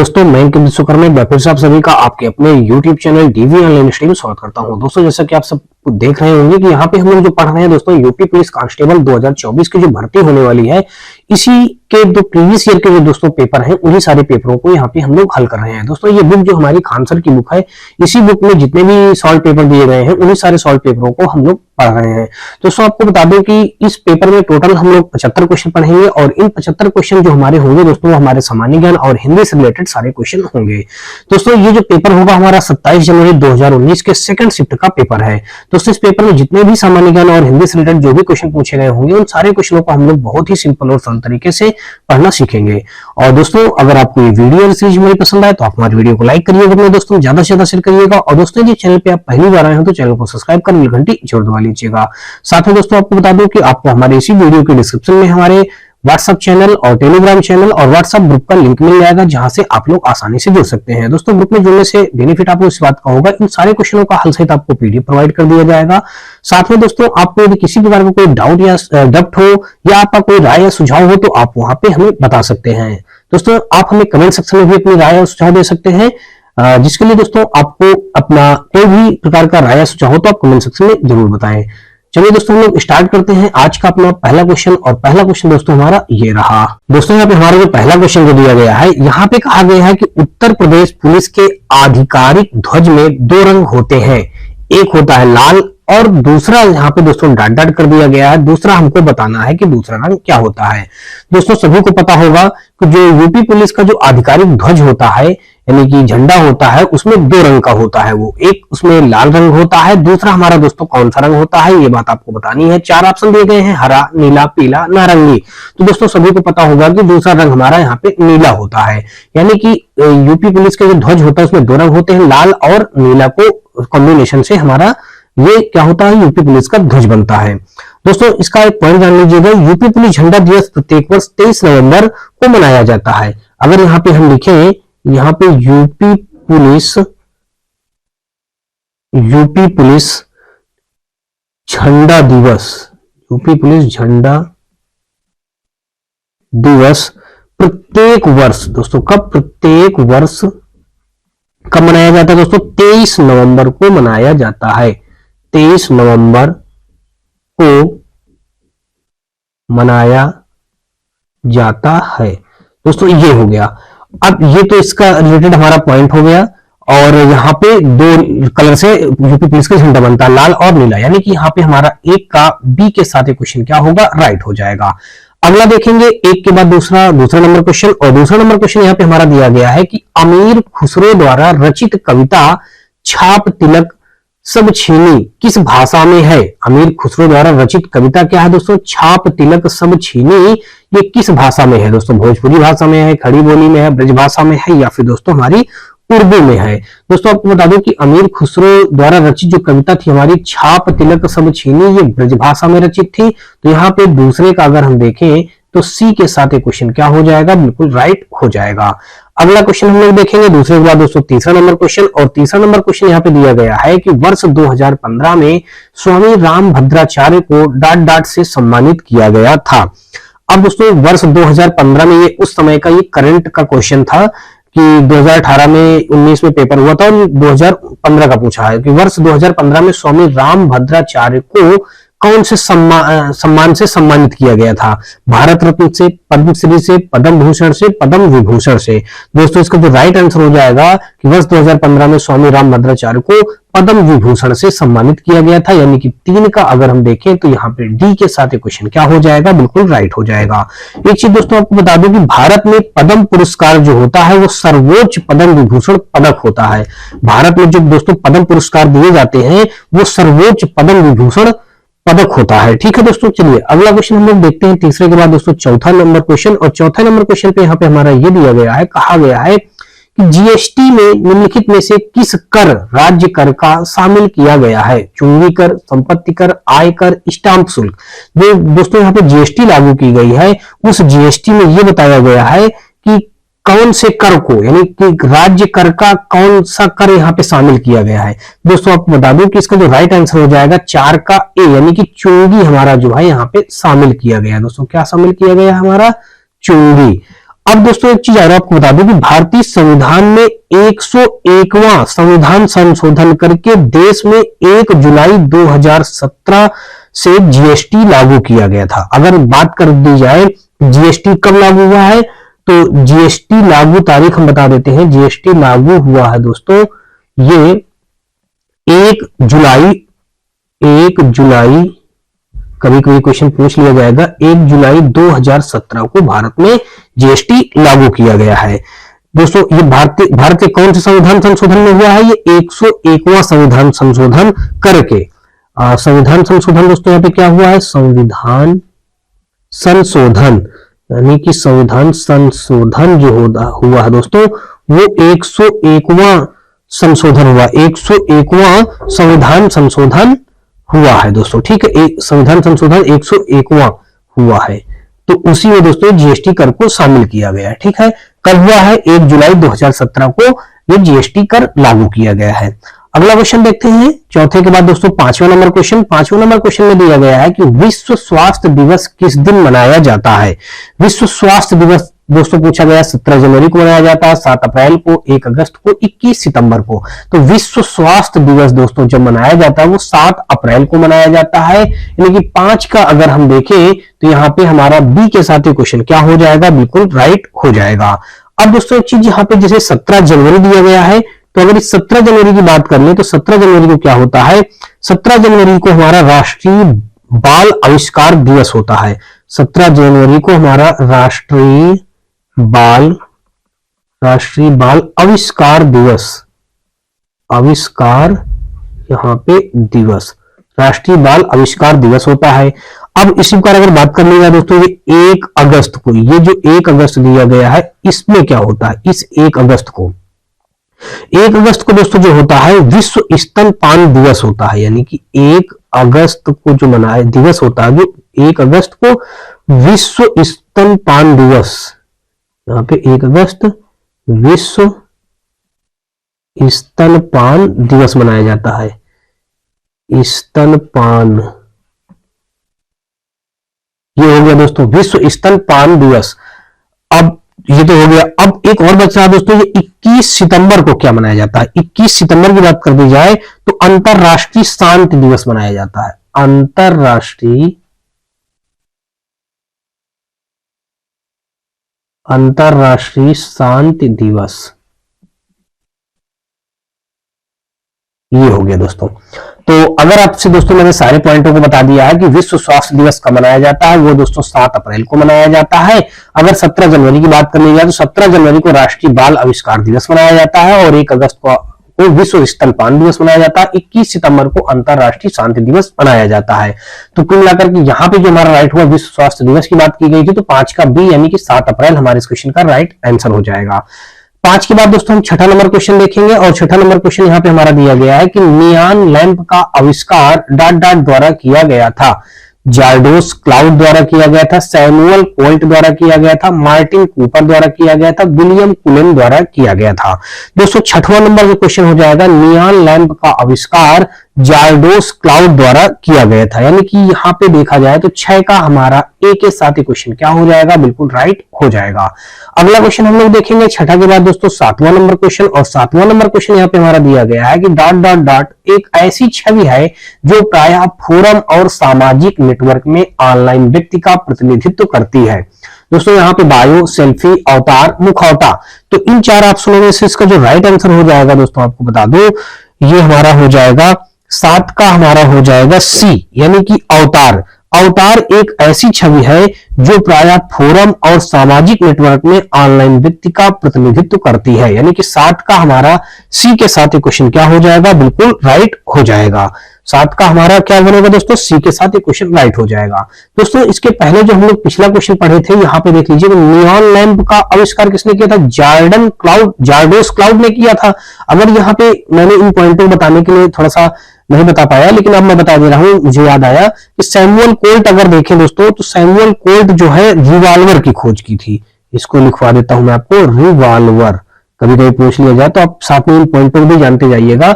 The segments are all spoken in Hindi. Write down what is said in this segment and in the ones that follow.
दोस्तों मैं इनके विश्वकर्मा में फिर से आप सभी का आपके अपने YouTube channel DV online study में स्वागत करता हूं। दोस्तों जैसा कि आप सब देख रहे होंगे कि यहाँ पे हम लोग जो पढ़ रहे हैं दोस्तों यूपी पुलिस कांस्टेबल 2024 की जो भर्ती होने वाली है, इसी के जो प्रीवियस ईयर के जो दोस्तों पेपर हैं उन्हीं सारे पेपरों को यहाँ पे हम लोग हल कर रहे हैं। दोस्तों ये बुक जो हमारी खान सर की बुक है, इसी बुक में जितने भी सॉल्व पेपर दिए गए हैं उन्हीं सारे सॉल्व पेपरों को हम लोग पढ़ रहे हैं। दोस्तों आपको बता दें कि इस पेपर में टोटल हम लोग 75 क्वेश्चन पढ़ेंगे और इन 75 क्वेश्चन जो हमारे होंगे दोस्तों हमारे सामान्य ज्ञान और हिंदी से रिलेटेड सारे क्वेश्चन होंगे। दोस्तों ये जो पेपर होगा हमारा 27 जनवरी 2019 के सेकंड शिफ्ट का पेपर है। दोस्तों इस पेपर में जितने भी सामान्य ज्ञान और हिंदी से रिलेटेड जो भी क्वेश्चन पूछे गए होंगे उन सारे क्वेश्चनों को हम लोग बहुत ही सिंपल और सरल तरीके से पढ़ना सीखेंगे। और दोस्तों अगर आपको ये वीडियो सीरीज मेरी पसंद आए तो आप हमारे वीडियो को लाइक करिएगा, अपने दोस्तों ज्यादा से ज्यादा शेयर करिएगा। और दोस्तों यदि चैनल पे आप पहली बार आए हो तो चैनल को सब्सक्राइब कर घंटी जरूर दबा लीजिएगा। साथ में दोस्तों आपको बता दूं कि आपको हमारे इसी वीडियो के डिस्क्रिप्शन में हमारे व्हाट्सएप चैनल और टेलीग्राम चैनल और व्हाट्सएप ग्रुप का लिंक मिल जाएगा, जहां से आप लोग आसानी से जुड़ सकते हैं। दोस्तों ग्रुप में जुड़ने से बेनिफिट आपको इस बात का होगा, इन सारे क्वेश्चनों का हल सहित आपको पीडीएफ प्रोवाइड कर दिया जाएगा। साथ में दोस्तों आपको यदि किसी प्रकार का कोई डाउट या डप्ट हो या आपका कोई राय या सुझाव हो तो आप वहां पे हमें बता सकते हैं। दोस्तों आप हमें कमेंट सेक्शन में भी अपनी राय और सुझाव दे सकते हैं, जिसके लिए दोस्तों आपको अपना कोई भी प्रकार का राय या सुझाव हो तो आप कमेंट सेक्शन में जरूर बताएं। चलिए दोस्तों हम लोग स्टार्ट करते हैं आज का अपना पहला क्वेश्चन। और पहला क्वेश्चन दोस्तों हमारा ये रहा। दोस्तों यहाँ पे हमारा जो पहला क्वेश्चन जो दिया गया है, यहाँ पे कहा गया है कि उत्तर प्रदेश पुलिस के आधिकारिक ध्वज में दो रंग होते हैं, एक होता है लाल और दूसरा यहाँ पे दोस्तों डॉट डॉट कर दिया गया है। दूसरा हमको बताना है कि दूसरा रंग क्या होता है। दोस्तों सभी को पता होगा कि जो यूपी पुलिस का जो आधिकारिक ध्वज होता है यानी कि झंडा होता है, उसमें दो रंग का होता है। वो एक उसमें लाल रंग होता है, दूसरा हमारा दोस्तों कौन सा रंग होता है ये बात आपको बतानी है। 4 ऑप्शन दिए गए हैं, हरा, नीला, पीला, नारंगी। तो दोस्तों सभी को पता होगा कि दूसरा रंग हमारा यहाँ पे नीला होता है। यानी कि यूपी पुलिस के जो ध्वज होता है उसमें दो रंग होते हैं, लाल और नीला को कॉम्बिनेशन से हमारा ये क्या होता है, यूपी पुलिस का ध्वज बनता है। दोस्तों इसका एक पॉइंट जान लीजिएगा, यूपी पुलिस झंडा दिवस प्रत्येक वर्ष 23 नवंबर को मनाया जाता है। अगर यहाँ पे हम लिखें, यहाँ पे यूपी पुलिस झंडा दिवस, यूपी पुलिस झंडा दिवस प्रत्येक वर्ष, दोस्तों कब, प्रत्येक वर्ष कब मनाया जाता है दोस्तों, 23 नवंबर को मनाया जाता है। 23 नवंबर को मनाया जाता है। दोस्तों ये हो गया। अब ये तो इसका रिलेटेड हमारा पॉइंट हो गया। और यहाँ पे दो कलर से यूपी पुलिस का झंडा बनता है, लाल और नीला, यानी कि यहाँ पे हमारा एक का बी के साथ एक क्वेश्चन क्या होगा, राइट हो जाएगा। अगला देखेंगे, एक के बाद दूसरा नंबर क्वेश्चन। और दूसरा नंबर क्वेश्चन यहाँ पे हमारा दिया गया है कि अमीर खुसरो द्वारा रचित कविता छाप तिलक सब छीनी किस भाषा में है। अमीर खुसरो द्वारा रचित कविता क्या है दोस्तों, छाप तिलक सब छीनी, ये किस भाषा में है दोस्तों, भोजपुरी भाषा में है, खड़ी बोली में है, ब्रज भाषा में है या फिर दोस्तों हमारी उर्दू में है। दोस्तों आपको बता दूं कि अमीर खुसरो द्वारा रचित जो कविता थी हमारी छाप तिलक सब छीनी, ये ब्रज भाषा में रचित थी। तो यहाँ पे दूसरे का अगर हम देखें तो सी के साथ एक क्वेश्चन क्या हो जाएगा, बिल्कुल राइट हो जाएगा। अगला क्वेश्चन हम लोग देखेंगे दूसरे के बाद दोस्तों तीसरा नंबर क्वेश्चन। और तीसरा नंबर क्वेश्चन यहाँ पे दिया गया है कि वर्ष 2015 में स्वामी रामभद्राचार्य को डॉट डॉट से सम्मानित किया गया था। अब दोस्तों वर्ष 2015 में, ये उस समय का ये करंट का क्वेश्चन था कि 2018 में 19 में पेपर हुआ था और 2015 का पूछा है कि वर्ष 2015 में स्वामी रामभद्राचार्य को कौन से सम्मान से सम्मानित किया गया था, भारत रत्न से, पद्मश्री से, पद्म भूषण से, पद्म विभूषण से। दोस्तों इसका जो राइट आंसर हो जाएगा कि वर्ष 2015 में स्वामी रामभद्राचार्य को पद्म विभूषण से सम्मानित किया गया था। यानी कि 3 का अगर हम देखें तो यहाँ पे डी के साथ एक क्वेश्चन क्या हो जाएगा, बिल्कुल राइट हो जाएगा। एक चीज दोस्तों आपको बता दूं कि भारत में पद्म पुरस्कार जो होता है वो सर्वोच्च पद्म विभूषण पदक होता है। भारत में जो दोस्तों पद्म पुरस्कार दिए जाते हैं वो सर्वोच्च पद्म विभूषण पदक होता है। ठीक है दोस्तों, चलिए अगला क्वेश्चन हम लोग देखते हैं तीसरे के बाद दोस्तों चौथा नंबर क्वेश्चन। और चौथा नंबर क्वेश्चन पे यहाँ पे हमारा ये दिया गया है, कहा गया है कि जीएसटी में निम्नलिखित में से किस कर, राज्य कर का शामिल किया गया है, चुंगी कर, संपत्ति कर, आय कर, स्टाम्प शुल्क। जो दोस्तों यहाँ पे जीएसटी लागू की गई है उस जीएसटी में ये बताया गया है कि कौन से कर को, यानी कि राज्य कर का कौन सा कर यहाँ पे शामिल किया गया है। दोस्तों आपको बता दूं कि इसका जो राइट आंसर हो जाएगा 4 का ए, यानी कि चुंगी हमारा जो है यहाँ पे शामिल किया गया है। दोस्तों क्या शामिल किया गया है हमारा, चुंगी। अब दोस्तों एक चीज और आपको बता दूं कि भारतीय संविधान में 101वां संविधान संशोधन करके देश में 1 जुलाई 2017 से जीएसटी लागू किया गया था। अगर बात कर दी जाए जीएसटी कब लागू हुआ है, तो जीएसटी लागू तारीख हम बता देते हैं। जीएसटी लागू हुआ है दोस्तों ये 1 जुलाई, कभी कभी क्वेश्चन पूछ लिया जाएगा, 1 जुलाई 2017 को भारत में जीएसटी लागू किया गया है। दोस्तों ये भारत के कौन से संविधान संशोधन में हुआ है, ये 101वां संविधान संशोधन करके। संविधान संशोधन दोस्तों यहाँ पे क्या हुआ है, संविधान संशोधन, यानी कि संविधान संशोधन जो हुआ है दोस्तों वो 101वां संशोधन हुआ, 101वां संविधान संशोधन हुआ है दोस्तों, ठीक है। संविधान संशोधन 101वां हुआ है, तो उसी में दोस्तों जीएसटी कर को शामिल किया गया है, ठीक है। कब हुआ है, 1 जुलाई 2017 को ये जीएसटी कर लागू किया गया है। अगला क्वेश्चन देखते हैं, चौथे के बाद दोस्तों पांचवा नंबर क्वेश्चन। पांचवा नंबर क्वेश्चन में दिया गया है कि विश्व स्वास्थ्य दिवस किस दिन मनाया जाता है। विश्व स्वास्थ्य दिवस दोस्तों पूछा गया 17 जनवरी को मनाया जाता है, 7 अप्रैल को, 1 अगस्त को, 21 सितंबर को। तो विश्व स्वास्थ्य दिवस दोस्तों जब मनाया जाता है वो 7 अप्रैल को मनाया जाता है, यानी कि 5 का अगर हम देखें तो यहाँ पे हमारा बी के साथ ये क्वेश्चन क्या हो जाएगा, बिल्कुल राइट हो जाएगा। अब दोस्तों एक चीज यहाँ पे जैसे 17 जनवरी दिया गया है, तो अगर इस 17 जनवरी की बात कर ले तो 17 जनवरी को क्या होता है, 17 जनवरी को हमारा राष्ट्रीय बाल आविष्कार दिवस होता है। 17 जनवरी को हमारा राष्ट्रीय बाल आविष्कार दिवस, आविष्कार यहाँ पे दिवस, राष्ट्रीय बाल आविष्कार दिवस होता है। अब इसी प्रकार अगर बात कर लिया दोस्तों ये 1 अगस्त को, ये जो 1 अगस्त दिया गया है इसमें क्या होता है, इस 1 अगस्त को, 1 अगस्त को दोस्तों जो होता है विश्व स्तनपान दिवस होता है, यानी कि 1 अगस्त को जो मनाया दिवस होता है, जो 1 अगस्त को विश्व स्तनपान दिवस, यहाँ पे 1 अगस्त विश्व स्तनपान दिवस मनाया जाता है। स्तनपान, ये हो गया दोस्तों विश्व स्तनपान दिवस। अब ये तो हो गया। अब एक और बच रहा है दोस्तों, ये 21 सितंबर को क्या मनाया जाता है। 21 सितंबर की बात कर दी जाए तो अंतरराष्ट्रीय शांति दिवस मनाया जाता है। अंतरराष्ट्रीय शांति दिवस, ये हो गया दोस्तों। तो अगर आपसे दोस्तों मैंने सारे पॉइंटों को बता दिया है कि विश्व स्वास्थ्य दिवस कब मनाया जाता है, वो दोस्तों 7 अप्रैल को मनाया जाता है। अगर 17 जनवरी की बात करनी जाए तो 17 जनवरी को राष्ट्रीय बाल आविष्कार दिवस मनाया जाता है और 1 अगस्त को विश्व स्तनपान दिवस मनाया जाता है। 21 सितंबर को अंतरराष्ट्रीय शांति दिवस मनाया जाता है। तो कुल मिलाकर के यहाँ पे जो हमारा राइट हुआ विश्व स्वास्थ्य दिवस की बात की गई थी, तो 5 का बी यानी कि 7 अप्रैल हमारे इस क्वेश्चन का राइट आंसर हो जाएगा। 5 के बाद दोस्तों हम छठा नंबर क्वेश्चन देखेंगे और छठा नंबर क्वेश्चन यहाँ पे हमारा दिया गया है कि नियॉन लैंप का आविष्कार डॉट डॉट द्वारा किया गया था। जार्डोस क्लाउड द्वारा किया गया था, सैमुअल कोल्ट द्वारा किया गया था, मार्टिन कूपर द्वारा किया गया था, विलियम कुलेन द्वारा किया गया था। दोस्तों छठवां नंबर का क्वेश्चन हो जाएगा नियॉन लैंप का आविष्कार जार्डोस क्लाउड द्वारा किया गया था, यानी कि यहाँ पे देखा जाए तो 6 का हमारा ए के साथ ही क्वेश्चन क्या हो जाएगा, बिल्कुल राइट हो जाएगा। अगला क्वेश्चन हम लोग देखेंगे छठा के बाद दोस्तों 7वां नंबर क्वेश्चन, और 7वां नंबर क्वेश्चन यहाँ पे हमारा दिया गया है कि डॉट डॉट डॉट एक ऐसी छवि है जो प्रायः फोरम और सामाजिक नेटवर्क में ऑनलाइन व्यक्ति का प्रतिनिधित्व करती है। दोस्तों यहाँ पे बायो, सेल्फी, अवतार, मुखौटा, तो इन 4 ऑप्शनों में से इसका जो राइट आंसर हो जाएगा दोस्तों आपको बता दो, ये हमारा हो जाएगा 7 का हमारा हो जाएगा सी, यानी कि अवतार। अवतार एक ऐसी छवि है जो प्रायः फोरम और सामाजिक नेटवर्क में ऑनलाइन व्यक्ति का प्रतिनिधित्व करती है, यानी कि 7 का हमारा सी के साथ क्वेश्चन क्या हो जाएगा, बिल्कुल राइट हो जाएगा। 7 का हमारा क्या बनेगा दोस्तों, सी के साथ क्वेश्चन राइट हो जाएगा। दोस्तों इसके पहले जो हम लोग पिछला क्वेश्चन पढ़े थे, यहाँ पे देख लीजिए नियॉन लैंप का आविष्कार किसने किया था, जार्डोस क्लाउड ने किया था। अगर यहाँ पे मैंने इन पॉइंटों को बताने के लिए थोड़ा सा नहीं बता पाया, लेकिन अब मैं बता दे रहा हूं, मुझे याद आया कि सैमुअल कोल्ट अगर देखें दोस्तों, तो सैमुअल कोल्ट जो है रिवॉल्वर की खोज की थी। इसको लिखवा देता हूं मैं आपको, रिवॉल्वर कभी कभी पूछ लिया जाए तो आप साथ में इन पॉइंटों को भी जानते जाइएगा।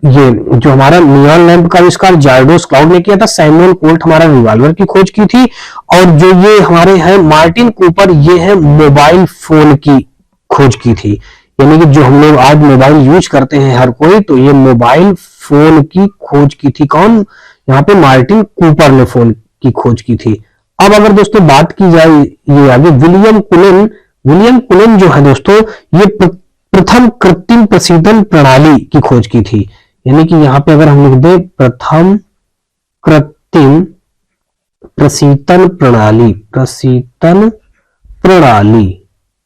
ये जो हमारा नियॉन लैंप का आविष्कार जार्डोस क्लाउड ने किया था। सैमुअल कोल्ट हमारा रिवॉल्वर की खोज की थी। और जो ये हमारे हैं मार्टिन कूपर, ये है मोबाइल फोन की खोज की थी। यानी कि जो हम लोग आज मोबाइल यूज करते हैं हर कोई, तो ये मोबाइल फोन की खोज की थी कौन? यहाँ पे मार्टिन कूपर ने फोन की खोज की थी। अब अगर दोस्तों बात की जाए ये आगे विलियम कुलिन जो है दोस्तों, ये प्रथम कृत्रिम प्रशीतन प्रणाली की खोज की थी। यानी कि यहाँ पे अगर हम लिख दे प्रथम कृत्रिम प्रशीतन प्रणाली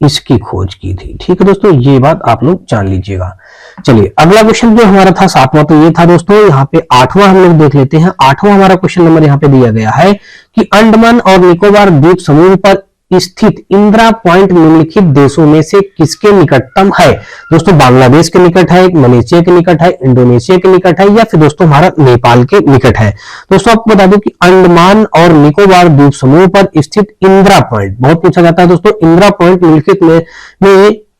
इसकी खोज की थी। ठीक है दोस्तों, ये बात आप लोग जान लीजिएगा। चलिए अगला क्वेश्चन जो हमारा था 7वां, तो ये था दोस्तों। यहाँ पे 8वां हम लोग देख लेते हैं। 8वां हमारा क्वेश्चन नंबर यहाँ पे दिया गया है कि अंडमान और निकोबार द्वीप समूह पर स्थित इंदिरा पॉइंट निम्नलिखित देशों में से किसके निकटतम है? दोस्तों बांग्लादेश के निकट है, मलेशिया के निकट है, इंडोनेशिया के निकट है, या फिर दोस्तों हमारा नेपाल के निकट है। दोस्तों आपको बता दूं कि अंडमान और निकोबार द्वीप समूह पर स्थित इंदिरा पॉइंट बहुत पूछा जाता है दोस्तों। इंदिरा पॉइंट निम्नलिखित में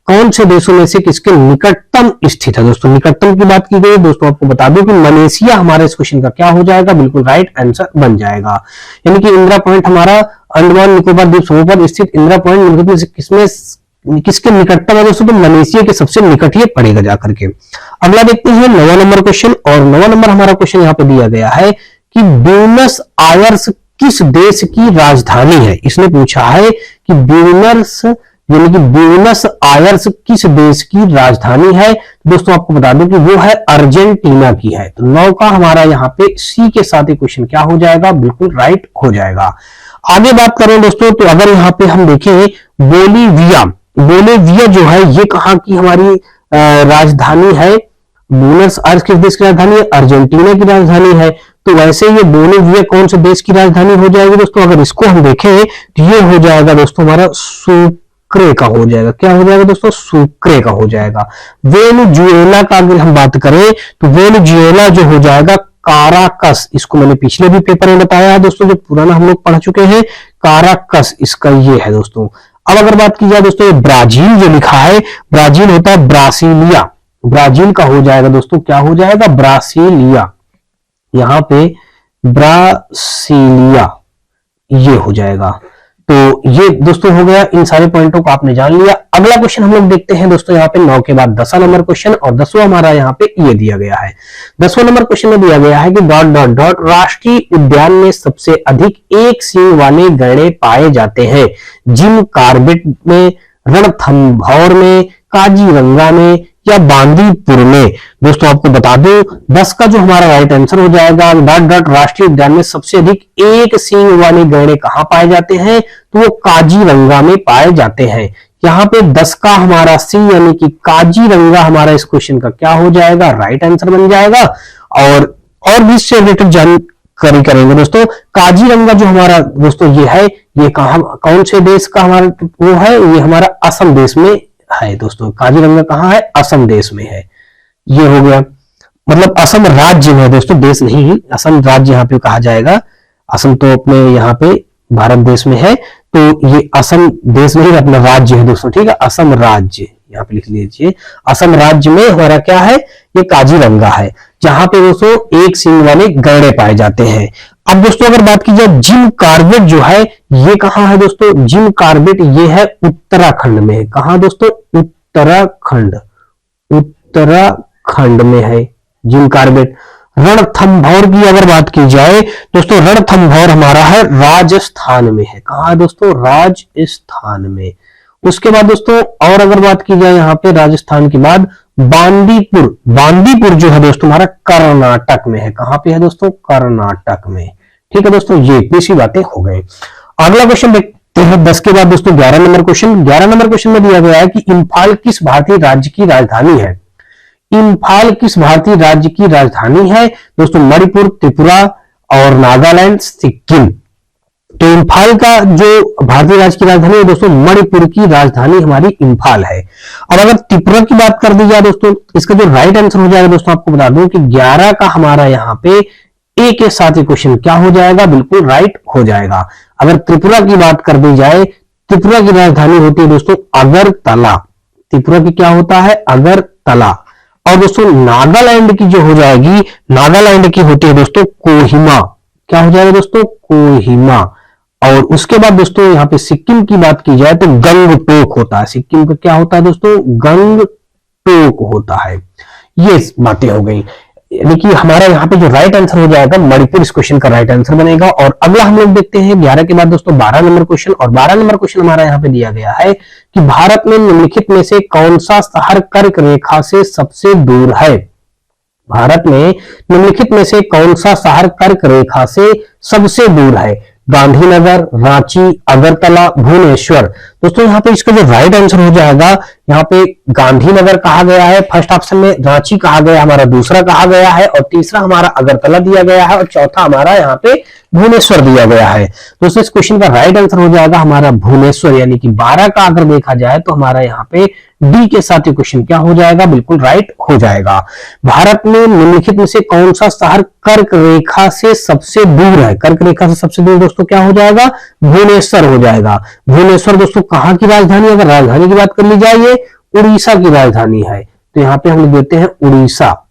कौन से देशों में से किसके निकटतम स्थित है? दोस्तों निकटतम की बात की गई है। दोस्तों आपको बता दूं कि मलेशिया हमारे इस क्वेश्चन का क्या हो जाएगा? बिल्कुल राइट आंसर बन जाएगा। यानी कि इंदिरा पॉइंट हमारा अंडमान निकोबार द्वीप समूह पर स्थित इंदिरा पॉइंट निम्नलिखित में से किसके निकटतम है? दोस्तों तो मलेशिया के सबसे निकट ही पड़ेगा जाकर के। अगला देखते हैं 9वां नंबर क्वेश्चन। और 9वां नंबर हमारा क्वेश्चन यहाँ पे दिया गया है कि ब्यूनस आयर्स किस देश की राजधानी है? इसने पूछा है कि ब्यूनस आयर्स किस देश की राजधानी है? दोस्तों आपको बता दूं कि वो है अर्जेंटीना की है। तो 9 का हमारा यहाँ पे सी के साथ ही क्वेश्चन क्या हो जाएगा? बिल्कुल राइट हो जाएगा। आगे बात करें दोस्तों, तो अगर यहाँ पे हम देखें बोलिविया जो है, ये कहाँ की हमारी राजधानी है? ब्यूनस आयर्स किस देश की राजधानी है? अर्जेंटीना की राजधानी है। तो वैसे ये बोलिविया कौन से देश की राजधानी हो जाएगी दोस्तों? अगर इसको हम देखें तो ये हो जाएगा दोस्तों हमारा सुक्रे का हो जाएगा। क्या हो जाएगा दोस्तों? सुक्रे का हो जाएगा। वेनेजुएला का अगर हम बात करें तो वेनेजुएला जो हो जाएगा काराकस। इसको मैंने पिछले भी पेपर में बताया है दोस्तों, जो पुराना हम लोग पढ़ चुके हैं। काराकस इसका ये है दोस्तों। अब अगर बात की जाए दोस्तों, ब्राजील जो लिखा है, ब्राजील होता है ब्रासीलिया। ब्राजील का हो जाएगा दोस्तों, क्या हो जाएगा? ब्रासीलिया। यहां पे ब्रासीलिया ये हो जाएगा। तो ये दोस्तों हो गया, इन सारे पॉइंटों को आपने जान लिया। अगला क्वेश्चन हम लोग देखते हैं दोस्तों यहाँ पे 9 के बाद 10वां नंबर क्वेश्चन। और 10वां हमारा यहाँ पे ये दिया गया है। 10वां नंबर क्वेश्चन में दिया गया है कि ... राष्ट्रीय उद्यान में सबसे अधिक एक सींग वाले गैंडे पाए जाते हैं। जिम कॉर्बेट में, रणथंभौर में, काजीरंगा में, या बांदीपुर में। दोस्तों आपको बता दूं 10 का जो हमारा राइट आंसर हो जाएगा ... राष्ट्रीय उद्यान में सबसे अधिक एक सींग वाले गैंडे कहां पाए जाते हैं? तो वो काजीरंगा में पाए जाते हैं। यहाँ पे 10 का हमारा सी यानी कि काजीरंगा हमारा इस क्वेश्चन का क्या हो जाएगा? राइट आंसर बन जाएगा। और भी इससे रिलेटेड जानकारी करेंगे दोस्तों। काजीरंगा जो हमारा दोस्तों ये है, ये कौन से देश का हमारा वो है? ये हमारा असम देश में है दोस्तों। काजीरंगा कहाँ है? असम देश में है। ये हो गया, मतलब असम राज्य में है दोस्तों, देश नहीं, असम राज्य यहाँ पे कहा जाएगा। असम तो अपने यहाँ पे भारत देश में है, तो ये असम देश नहीं अपना राज्य है दोस्तों। ठीक है, असम राज्य यहाँ पे लिख लीजिए। असम राज्य में हमारा क्या है? ये काजीरंगा है, जहां पे दोस्तों एक सींग वाले गैंडे पाए जाते हैं। अब दोस्तों अगर बात की जाए जिम कॉर्बेट जो है, ये कहां है दोस्तों? जिम कॉर्बेट ये है उत्तराखंड में है। कहां दोस्तों? उत्तराखंड में है जिम कॉर्बेट। रणथंभौर की अगर बात की जाए दोस्तों, रणथंभौर हमारा है राजस्थान में है। कहां है दोस्तों? राजस्थान में। उसके बाद दोस्तों और अगर बात की जाए यहाँ पे राजस्थान के बाद बांदीपुर जो है दोस्तों हमारा कर्नाटक में है। कहां पे है दोस्तों? कर्नाटक में। ठीक है दोस्तों, ये इतनी बातें हो गई। अगला क्वेश्चन देखते हैं 10 के बाद दोस्तों 11 नंबर क्वेश्चन। 11 नंबर क्वेश्चन में दिया गया है कि इम्फाल किस भारतीय राज्य की राजधानी है? इम्फाल किस भारतीय राज्य की राजधानी है? दोस्तों मणिपुर, त्रिपुरा और नागालैंड, सिक्किम। तो इम्फाल का जो भारतीय राज्य की राजधानी है दोस्तों, मणिपुर की राजधानी हमारी इम्फाल है। और अगर त्रिपुरा की बात कर दी जाए दोस्तों, इसका जो राइट आंसर हो जाएगा दोस्तों, आपको बता दूं कि 11 का हमारा यहाँ पे ए के साथ ही क्वेश्चन क्या हो जाएगा? बिल्कुल राइट हो जाएगा। अगर त्रिपुरा की बात कर दी जाए, त्रिपुरा की राजधानी होती है दोस्तों अगरतला। त्रिपुरा की क्या होता है? अगरतला। और दोस्तों नागालैंड की जो हो जाएगी, नागालैंड की होती है दोस्तों कोहिमा। क्या हो जाएगा दोस्तों? कोहिमा। और उसके बाद दोस्तों यहाँ पे सिक्किम की बात की जाए तो गंगटोक होता है। सिक्किम का क्या होता है दोस्तों? गंगटोक होता है। ये बातें हो गई, यानी कि हमारा यहाँ पे जो राइट आंसर हो जाएगा मणिपुर इस क्वेश्चन का राइट आंसर बनेगा। और अगला हम लोग देखते हैं 11 के बाद दोस्तों 12 नंबर क्वेश्चन। और 12 नंबर क्वेश्चन हमारा यहाँ पे दिया गया है कि भारत में निम्नलिखित में से कौन सा शहर कर्क रेखा से सबसे दूर है? भारत में निम्नलिखित में से कौन सा शहर कर्क रेखा से सबसे दूर है? गांधीनगर, रांची, अगरतला, भुवनेश्वर। दोस्तों यहाँ पे इसका जो राइट आंसर हो जाएगा, यहाँ पे गांधीनगर कहा गया है फर्स्ट ऑप्शन में, रांची कहा गया हमारा दूसरा कहा गया है, और तीसरा हमारा अगरतला दिया गया है, और चौथा हमारा यहाँ पे भुवनेश्वर दिया गया है। दोस्तों इस क्वेश्चन का राइट आंसर हो जाएगा हमारा भुवनेश्वर, यानी कि 12 का अगर देखा जाए तो हमारा यहाँ पे डी के साथ ये क्वेश्चन क्या हो जाएगा? बिल्कुल राइट हो जाएगा। भारत में निम्नलिखित में से कौन सा शहर कर्क रेखा से सबसे दूर है? कर्क रेखा से सबसे दूर दोस्तों क्या हो जाएगा? भुवनेश्वर हो जाएगा। भुवनेश्वर दोस्तों कहाँ की राजधानी? अगर राजधानी की बात कर ली जाए ये उड़ीसा की राजधानी है, तो यहाँ पे हम लोग देते हैं उड़ीसा।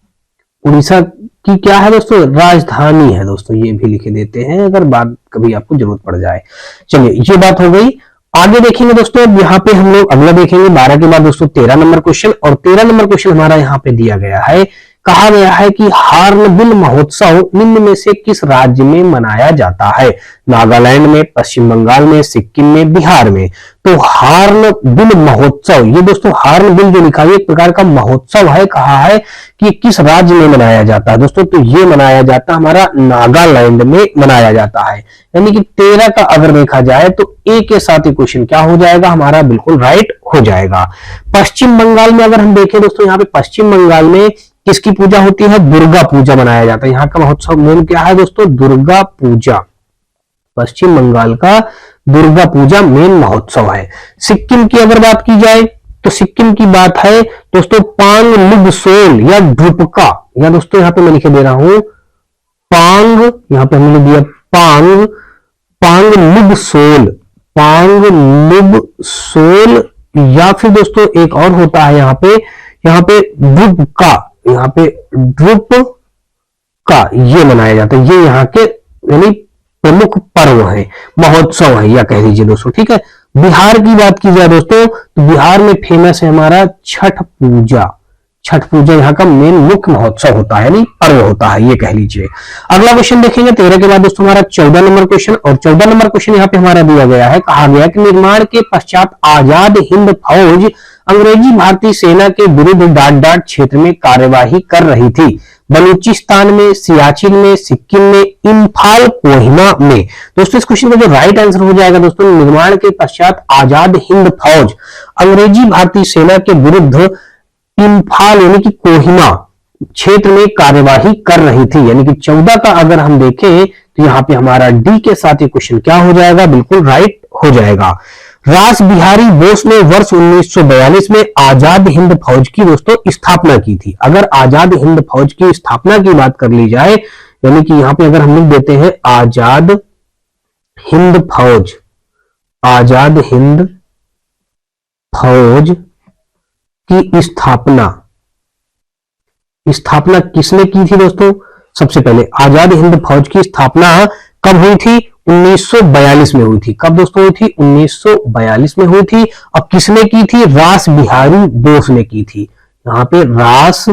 उड़ीसा की क्या है दोस्तों? राजधानी है दोस्तों, ये भी लिखे देते हैं अगर बात कभी आपको जरूरत पड़ जाए। चलिए ये बात हो गई। आगे देखेंगे दोस्तों, अब यहाँ पे हम लोग अगला देखेंगे 12 के बाद दोस्तों 13 नंबर क्वेश्चन। और 13 नंबर क्वेश्चन हमारा यहाँ पे दिया गया है, कहा गया है कि हार्नबिल महोत्सव निम्न में से किस राज्य में मनाया जाता है? नागालैंड में, पश्चिम बंगाल में, सिक्किम में, बिहार में। तो हार्नबिल महोत्सव, ये दोस्तों हार्नबिल जो लिखा है एक प्रकार का महोत्सव है, कहा है कि किस राज्य में मनाया जाता है दोस्तों? तो ये मनाया जाता है हमारा नागालैंड में मनाया जाता है। यानी कि 13 का अगर देखा जाए तो ए के साथ ही क्वेश्चन क्या हो जाएगा हमारा? बिल्कुल राइट हो जाएगा। पश्चिम बंगाल में अगर हम देखें दोस्तों, यहाँ पे पश्चिम बंगाल में किसकी पूजा होती है? दुर्गा पूजा मनाया जाता है। यहाँ का महोत्सव मेन क्या है दोस्तों? दुर्गा पूजा। पश्चिम बंगाल का दुर्गा पूजा मेन महोत्सव है। सिक्किम की अगर बात की जाए तो सिक्किम की बात है दोस्तों पांगलुगसोल या ड्रुपका, या दोस्तों यहाँ पे मैं लिखे दे रहा हूं पांग, यहाँ पे हमने दिया पांग, पांगलुगसोल, पांगलुगसोल, या फिर दोस्तों एक और होता है यहाँ पे ड्रुपका, यहाँ पे ड्रुप का ये मनाया जाता है। ये यहाँ के यानी प्रमुख पर्व है, महोत्सव है, या कह लीजिए दोस्तों। ठीक है। बिहार की बात की जाए दोस्तों तो बिहार में फेमस है हमारा छठ पूजा। छठ पूजा यहाँ का मेन मुख्य महोत्सव होता है, यानी पर्व होता है, ये कह लीजिए। अगला क्वेश्चन देखेंगे 13 के बाद दोस्तों हमारा 14 नंबर क्वेश्चन। और 14 नंबर क्वेश्चन यहाँ पे हमारा दिया गया है, कहा गया कि निर्माण के पश्चात आजाद हिंद फौज अंग्रेजी भारतीय सेना के विरुद्ध डाट क्षेत्र में कार्यवाही कर रही थी। बलूचिस्तान में, सियाचिन में, सिक्किम में, इम्फाल, कोहिमा में। दोस्तों इस क्वेश्चन का जो राइट आंसर हो जाएगा दोस्तों, निर्माण के पश्चात आजाद हिंद फौज अंग्रेजी भारतीय सेना के विरुद्ध इम्फाल यानी कि कोहिमा क्षेत्र में कार्यवाही कर रही थी। यानी कि 14 का अगर हम देखें तो यहाँ पे हमारा डी के साथ ये क्वेश्चन क्या हो जाएगा? बिल्कुल राइट हो जाएगा। रास बिहारी बोस ने वर्ष 1942 में आजाद हिंद फौज की दोस्तों स्थापना की थी। अगर आजाद हिंद फौज की स्थापना की बात कर ली जाए, यानी कि यहाँ पे अगर हम लिख देते हैं आजाद हिंद फौज, आजाद हिंद फौज की स्थापना किसने की थी दोस्तों? सबसे पहले आजाद हिंद फौज की स्थापना कब हुई थी? 1942 में हुई थी। कब दोस्तों हुई थी? 1942 में हुई थी। अब किसने की थी? रास बिहारी बोस ने की थी। यहाँ पे रास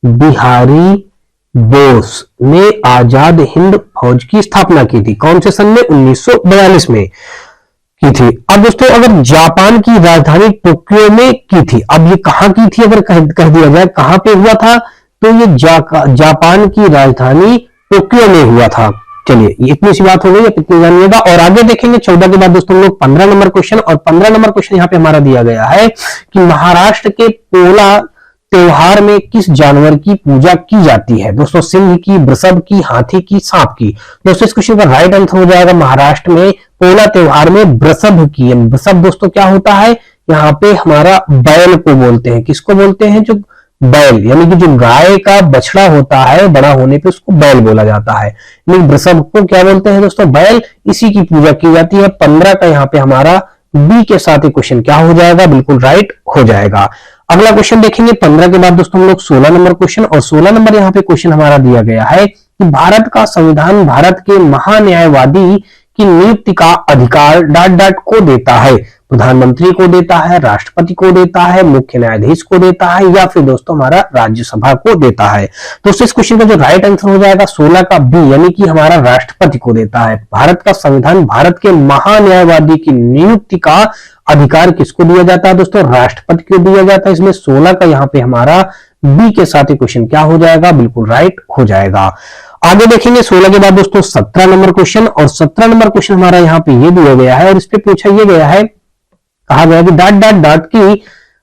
बिहारी बोस ने आजाद हिंद फौज की स्थापना की थी। कौन से सन में? 1942 में की थी। अब दोस्तों अगर जापान की राजधानी टोक्यो में की थी, अब ये कहां की थी अगर कह दिया जाए कहां पे हुआ था, तो ये जापान की राजधानी टोक्यो में हुआ था। चलिए ये इतनी सी बात हो गई, इतनी जानिएगा। और आगे देखेंगे 14 के बाद दोस्तों हम लोग 15 नंबर क्वेश्चन। और 15 नंबर क्वेश्चन यहाँ पे हमारा दिया गया है कि महाराष्ट्र के पोला त्योहार में किस जानवर की पूजा की जाती है? दोस्तों सिंह की, वृषभ की, हाथी की, सांप की। दोस्तों इस क्वेश्चन का राइट आंसर हो जाएगा महाराष्ट्र में पोला त्योहार में वृषभ की। वृषभ दोस्तों क्या होता है? यहाँ पे हमारा बैल को बोलते हैं। किसको बोलते हैं? जो बैल यानी कि जो गाय का बछड़ा होता है बड़ा होने पे उसको बैल बोला जाता है। लेकिन वृषभ को क्या बोलते हैं दोस्तों? बैल। इसी की पूजा की जाती है। 15 का यहाँ पे हमारा बी के साथ ही क्वेश्चन क्या हो जाएगा? बिल्कुल राइट हो जाएगा। अगला क्वेश्चन देखेंगे 15 के बाद दोस्तों हम लोग 16 नंबर क्वेश्चन, और 16 नंबर यहाँ पे क्वेश्चन हमारा दिया गया है कि भारत का संविधान भारत के महान्यायवादी की नियुक्ति का अधिकार डॉट डॉट को देता है। प्रधानमंत्री को देता है, राष्ट्रपति को देता है, मुख्य न्यायाधीश को देता है, या फिर दोस्तों हमारा राज्यसभा को देता है। दोस्तों इस क्वेश्चन का जो राइट आंसर हो जाएगा 16 का बी, यानी कि हमारा राष्ट्रपति को देता है। भारत का संविधान भारत के महान्यायवादी की नियुक्ति का अधिकार किसको दिया जाता है दोस्तों? राष्ट्रपति को दिया जाता है। इसमें 16 का यहाँ पे हमारा बी के साथ ही क्वेश्चन क्या हो जाएगा? बिल्कुल राइट हो जाएगा। आगे देखेंगे 16 के बाद दोस्तों 17 नंबर क्वेश्चन, और 17 नंबर क्वेश्चन हमारा यहाँ पे ये दिया गया है, और इस पे पूछा ये गया है, कहा गया कि डॉट डॉट डॉट की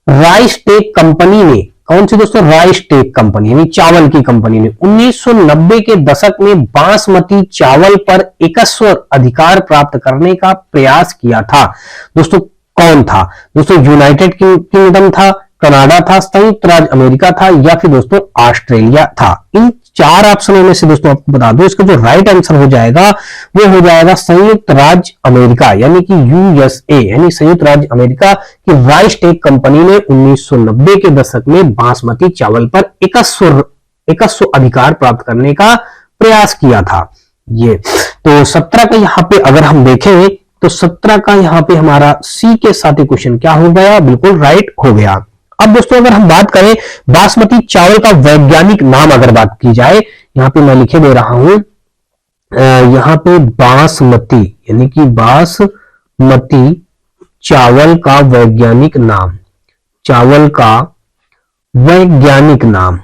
राइस टेक कंपनी ने, कौन सी दोस्तों? राइस टेक कंपनी यानी चावल की कंपनी ने 1990 के दशक में बासमती चावल पर एकस्व अधिकार प्राप्त करने का प्रयास किया था। दोस्तों कौन था? दोस्तों यूनाइटेड किंगडम था, कनाडा था, संयुक्त राज्य अमेरिका था, या फिर दोस्तों ऑस्ट्रेलिया था। इन 4 ऑप्शनों में से दोस्तों आपको बता दो, इसका जो राइट आंसर हो जाएगा वो हो जाएगा संयुक्त राज्य अमेरिका, यानी कि यूएसए, यानी संयुक्त राज्य अमेरिका की राइस टेक कंपनी ने 1990 के दशक में बासमती चावल पर एकस्व अधिकार प्राप्त करने का प्रयास किया था। ये तो 17 का यहाँ पे अगर हम देखें तो 17 का यहाँ पे हमारा सी के साथ क्वेश्चन क्या हो गया? बिल्कुल राइट हो गया। अब दोस्तों अगर हम बात करें बासमती चावल का वैज्ञानिक नाम, अगर बात की जाए, यहां पे मैं लिखे दे रहा हूं, यहां पे बासमती यानी कि बासमती चावल का वैज्ञानिक नाम, चावल का वैज्ञानिक नाम,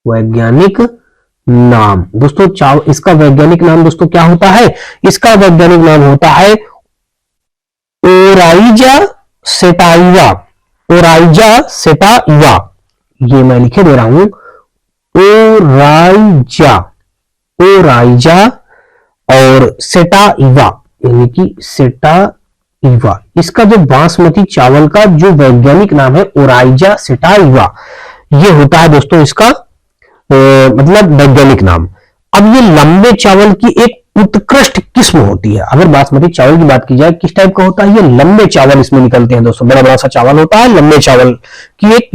वैज्ञानिक नाम दोस्तों चावल, इसका वैज्ञानिक नाम दोस्तों क्या होता है? इसका वैज्ञानिक नाम होता है ओराइजा सेटाइवा, ओराइजा सेटाइवा। ये मैं लिखे दे रहा हूं, ओराइजा, ओराइजा और सेटाइवा यानी कि सेटाइवा। इसका जो बासमती चावल का जो वैज्ञानिक नाम है ओराइजा सेटाइवा, ये होता है दोस्तों इसका मतलब वैज्ञानिक नाम। अब ये लंबे चावल की एक उत्कृष्ट किस्म होती है। अगर बासमती चावल की बात की जाए किस टाइप का होता है? ये लंबे चावल इसमें निकलते हैं दोस्तों, बड़ा बड़ा सा चावल होता है, लंबे चावल की एक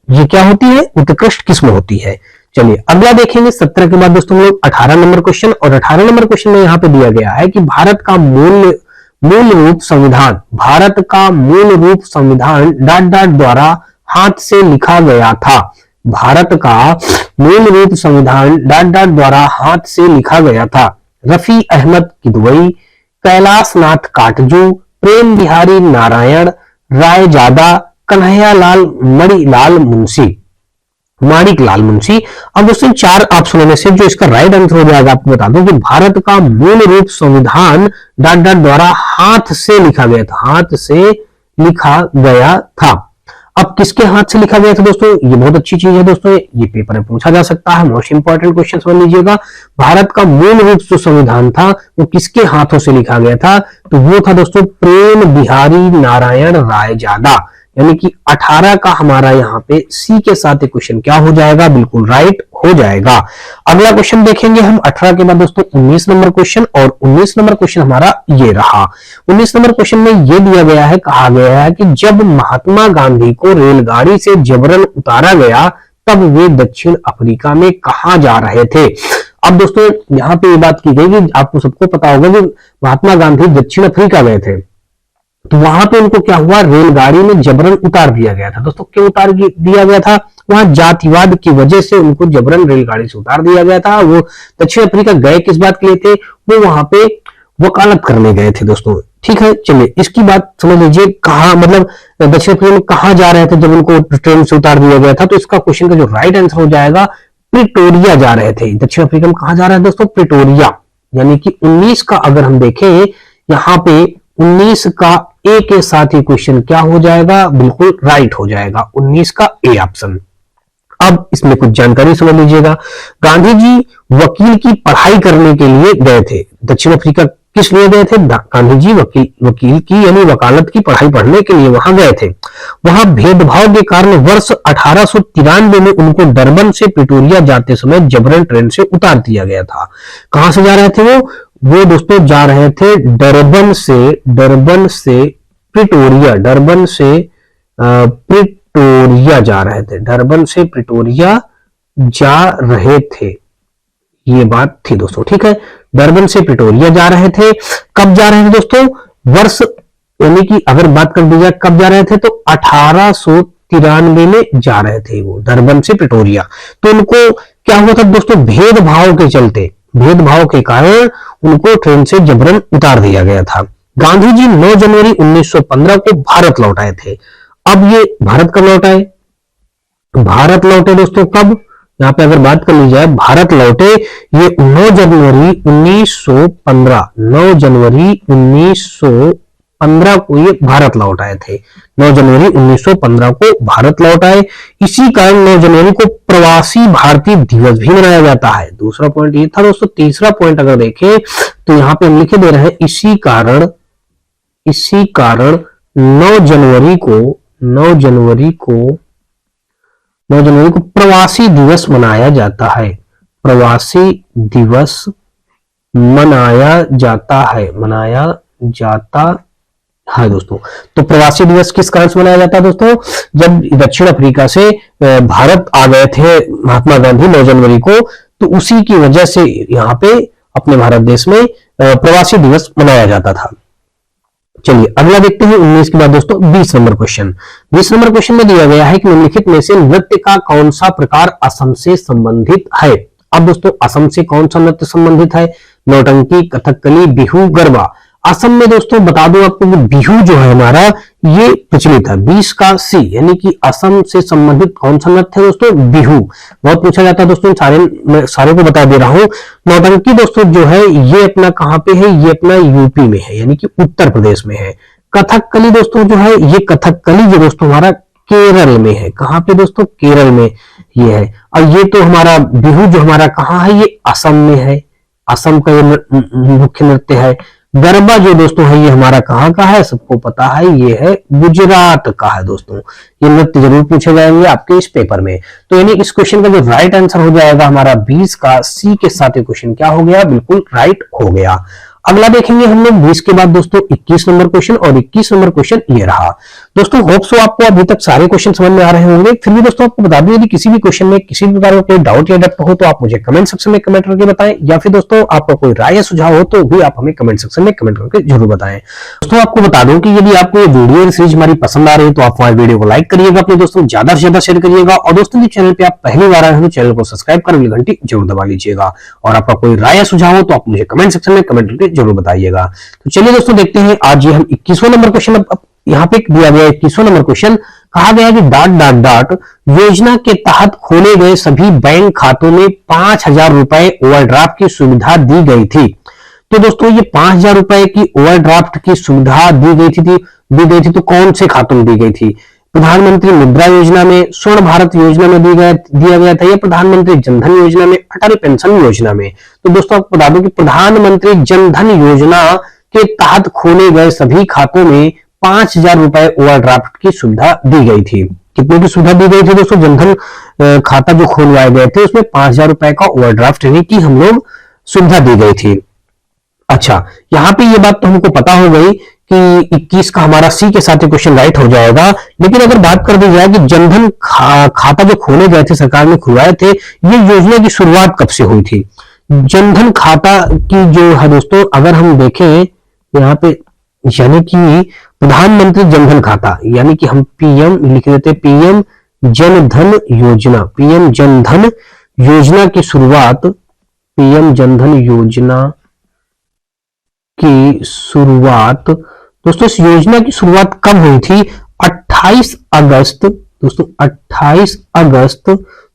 ये क्या होती है? उत्कृष्ट किस्म होती है। चलिए अगला देखेंगे 17 के बाद दोस्तों हम लोग 18 नंबर क्वेश्चन, और 18 नंबर क्वेश्चन में यहाँ पे दिया गया है कि भारत का मूल रूप संविधान, भारत का मूल रूप संविधान डॉट डॉट द्वारा हाथ से लिखा गया था। भारत का मूल रूप संविधान डॉट डॉट द्वारा हाथ से लिखा गया था। रफी अहमद किदवई, कैलाश नाथ काटजू, प्रेम बिहारी नारायण, रायजादा, कन्हैयालाल मणिलाल मुंशी, माणिकलाल मुंशी। अब दोस्तों 4 ऑप्शनों में से जो इसका राइट आंसर हो जाएगा आपको बता दूं कि भारत का मूल रूप संविधान डॉट डॉट द्वारा हाथ से लिखा गया था, हाथ से लिखा गया था। अब किसके हाथ से लिखा गया था दोस्तों? ये बहुत अच्छी चीज है दोस्तों, ये पेपर में पूछा जा सकता है, मोस्ट इंपॉर्टेंट क्वेश्चन समझ लीजिएगा। भारत का मूल रूप जो संविधान था वो किसके हाथों से लिखा गया था? तो वो था दोस्तों प्रेम बिहारी नारायण रायजादा, यानी कि 18 का हमारा यहाँ पे सी के साथ क्वेश्चन क्या हो जाएगा? बिल्कुल राइट हो जाएगा। अगला क्वेश्चन देखेंगे हम 18 के बाद दोस्तों 19 नंबर क्वेश्चन, और 19 नंबर क्वेश्चन हमारा ये रहा। 19 नंबर क्वेश्चन में ये दिया गया है, कहा गया है कि जब महात्मा गांधी को रेलगाड़ी से जबरन उतारा गया तब वे दक्षिण अफ्रीका में कहां जा रहे थे? अब दोस्तों यहाँ पे ये बात की गई कि आपको सबको पता होगा कि महात्मा गांधी दक्षिण अफ्रीका गए थे, तो वहां पे उनको क्या हुआ? रेलगाड़ी में जबरन उतार दिया गया था। दोस्तों क्यों उतार दिया गया था? वहां जातिवाद की वजह से उनको जबरन रेलगाड़ी से उतार दिया गया था। वो दक्षिण अफ्रीका गए किस बात के लिए थे? वो वहां पे वकालत करने गए थे दोस्तों। ठीक है, चलिए इसकी बात समझ लीजिए, कहा मतलब दक्षिण अफ्रीका में कहा जा रहे थे जब उनको ट्रेन से उतार दिया गया था? तो इसका क्वेश्चन का जो राइट आंसर हो जाएगा प्रिटोरिया जा रहे थे। दक्षिण अफ्रीका में कहा जा रहा है दोस्तों? प्रिटोरिया, यानी कि 19 का अगर हम देखें यहाँ पे 19 का ए के साथ ही क्वेश्चन क्या हो जाएगा? बिल्कुल राइट हो जाएगा, 19 का ए ऑप्शन। अब इसमें कुछ जानकारी समझ लीजिएगा। गांधी जी वकील की पढ़ाई करने के लिए गए थे दक्षिण अफ्रीका। किस लिए गए थे? गांधी जी वकील की यानी वकालत की पढ़ाई पढ़ने के लिए वहां गए थे। वहां भेदभाव के कारण वर्ष 1893 में उनको डरबन से प्रिटोरिया जाते समय जबरन ट्रेन से उतार दिया गया था। कहां से जा रहे थे वो दोस्तों जा रहे थे डरबन से प्रिटोरिया, डरबन से प्रिटोरिया जा रहे थे, डरबन से प्रिटोरिया जा रहे थे, ये बात थी दोस्तों। ठीक है, डरबन से प्रिटोरिया जा रहे थे। कब जा रहे थे दोस्तों? वर्ष, यानी कि अगर बात कर दी जाए कब जा रहे थे तो 1893 में जा रहे थे वो डरबन से प्रिटोरिया। तो उनको क्या हुआ था दोस्तों, भेदभाव के चलते, भेदभाव के कारण उनको ट्रेन से जबरन उतार दिया गया था। गांधी जी 9 जनवरी 1915 को भारत लौट आए थे। अब ये भारत कब लौट आए? भारत लौटे दोस्तों कब? यहाँ पे अगर बात कर ली जाए भारत लौटे ये 9 जनवरी 1915, 9 जनवरी 1915 को ये भारत लौट आए थे। 9 जनवरी 1915 को भारत लौट आए। इसी कारण 9 जनवरी को प्रवासी भारतीय दिवस भी मनाया जाता है। दूसरा पॉइंट ये था दोस्तों। तीसरा पॉइंट अगर देखें तो यहाँ पे हम लिखे दे रहे हैं इसी कारण 9 जनवरी को प्रवासी दिवस मनाया जाता है। प्रवासी दिवस मनाया जाता है दोस्तों। तो प्रवासी दिवस किस कारण से मनाया जाता है दोस्तों? जब दक्षिण अफ्रीका से भारत आ गए थे महात्मा गांधी 9 जनवरी को, तो उसी की वजह से यहाँ पे अपने भारत देश में प्रवासी दिवस मनाया जाता था। चलिए अगला देखते हैं 19 के बाद दोस्तों 20 नंबर क्वेश्चन। 20 नंबर क्वेश्चन में दिया गया है कि निम्नलिखित में से नृत्य का कौन सा प्रकार असम से संबंधित है? अब दोस्तों असम से कौन सा नृत्य संबंधित है? नौटंकी, कथकली, बिहू, गरबा। असम में दोस्तों बता दूं आपको कि बिहू जो है हमारा ये प्रचलित है। 20 का सी, यानी कि असम से संबंधित कौन सा नृत्य है दोस्तों? बिहू। बहुत पूछा जाता है दोस्तों, सारे को बता दे रहा हूं। नौटंकी दोस्तों जो है ये अपना कहां पे है? ये अपना यूपी में है, यानी कि उत्तर प्रदेश में है। कथकली दोस्तों जो है ये कथकली जो दोस्तों हमारा केरल में है। कहां पे दोस्तों? केरल में ये है। और ये तो हमारा बिहू जो हमारा कहां है? ये असम में है। असम का ये मुख्य नृत्य है। गरबा जो दोस्तों है ये हमारा कहां का है? सबको पता है, ये है गुजरात का है दोस्तों। ये नृत्य जरूर पूछे जाएंगे आपके इस पेपर में। तो यानी इस क्वेश्चन का जो राइट आंसर हो जाएगा हमारा 20 का सी के साथ ये क्वेश्चन क्या हो गया? बिल्कुल राइट हो गया। अगला देखेंगे हम लोग 20 के बाद दोस्तों 21 नंबर क्वेश्चन, और 21 नंबर क्वेश्चन ये रहा दोस्तों। होप सो आपको अभी तक सारे क्वेश्चन समझ में आ रहे होंगे। फिर भी दोस्तों आपको बता दूं, यदि किसी भी क्वेश्चन में किसी भी प्रकार का कोई डाउट या डर हो तो आप मुझे कमेंट सेक्शन में कमेंट करके बताएं, या फिर दोस्तों आपका कोई राय या सुझाव हो तो भी आप हमें कमेंट सेक्शन में कमेंट करके जरूर बताएं। दोस्तों आपको बता दूं कि यदि आपको ये वीडियो सीरीज हमारी पसंद आ रही है तो आप हमारे वीडियो को लाइक करिएगा, अपने दोस्तों ज्यादा से ज्यादा शेयर करिएगा, और दोस्तों चैनल पे आप पहली बार आए हो तो चैनल को सब्सक्राइब कर घंटी जरूर दबा लीजिएगा। और आपका कोई राय या सुझाव हो तो आप मुझे कमेंट सेक्शन में कमेंट करके जरूर बताइएगा। तो चलिए दोस्तों देखते हैं आज ये हम 21वां नंबर क्वेश्चन। अब यहाँ पे दिया गया 21वां नंबर क्वेश्चन, कहा गया कि डॉट डॉट डॉट योजना के तहत खोले गए सभी बैंक खातों में 5,000 रुपए ओवरड्राफ्ट की सुविधा दी गई थी। तो दोस्तों ये 5,000 रुपए की ओवरड्राफ्ट की सुविधा दी गई थी तो कौन से खातों में दी गई थी? प्रधानमंत्री मुद्रा योजना में, स्वर्ण भारत योजना में दिया गया था, या प्रधानमंत्री जनधन योजना में, अटल पेंशन योजना में? तो दोस्तों आपको बता दूं कि प्रधानमंत्री जनधन योजना के तहत खोले गए सभी खातों में 5,000 रुपए ओवरड्राफ्ट की सुविधा दी गई थी। कितने की सुविधा दी गई थी दोस्तों? जनधन खाता जो खोलवाए गए थे उसमें 5,000 रुपए का ओवरड्राफ्ट यानी कि हम लोग सुविधा दी गई थी। अच्छा, यहाँ पे ये बात तो हमको पता हो गई कि 21 का हमारा सी के साथ क्वेश्चन राइट हो जाएगा। लेकिन अगर बात कर दी जाए कि जनधन खाता जो खोले गए थे, सरकार ने खुलवाए थे, ये योजना की शुरुआत कब से हुई थी? जनधन खाता की जो है दोस्तों अगर हम देखें यहाँ पे, यानी कि प्रधानमंत्री जनधन खाता, यानी कि हम पीएम लिख देते, पीएम जनधन योजना, पीएम जनधन योजना की शुरुआत, पीएम जनधन योजना की शुरुआत दोस्तों, इस योजना की शुरुआत कब हुई थी? 28 अगस्त दोस्तों, 28 अगस्त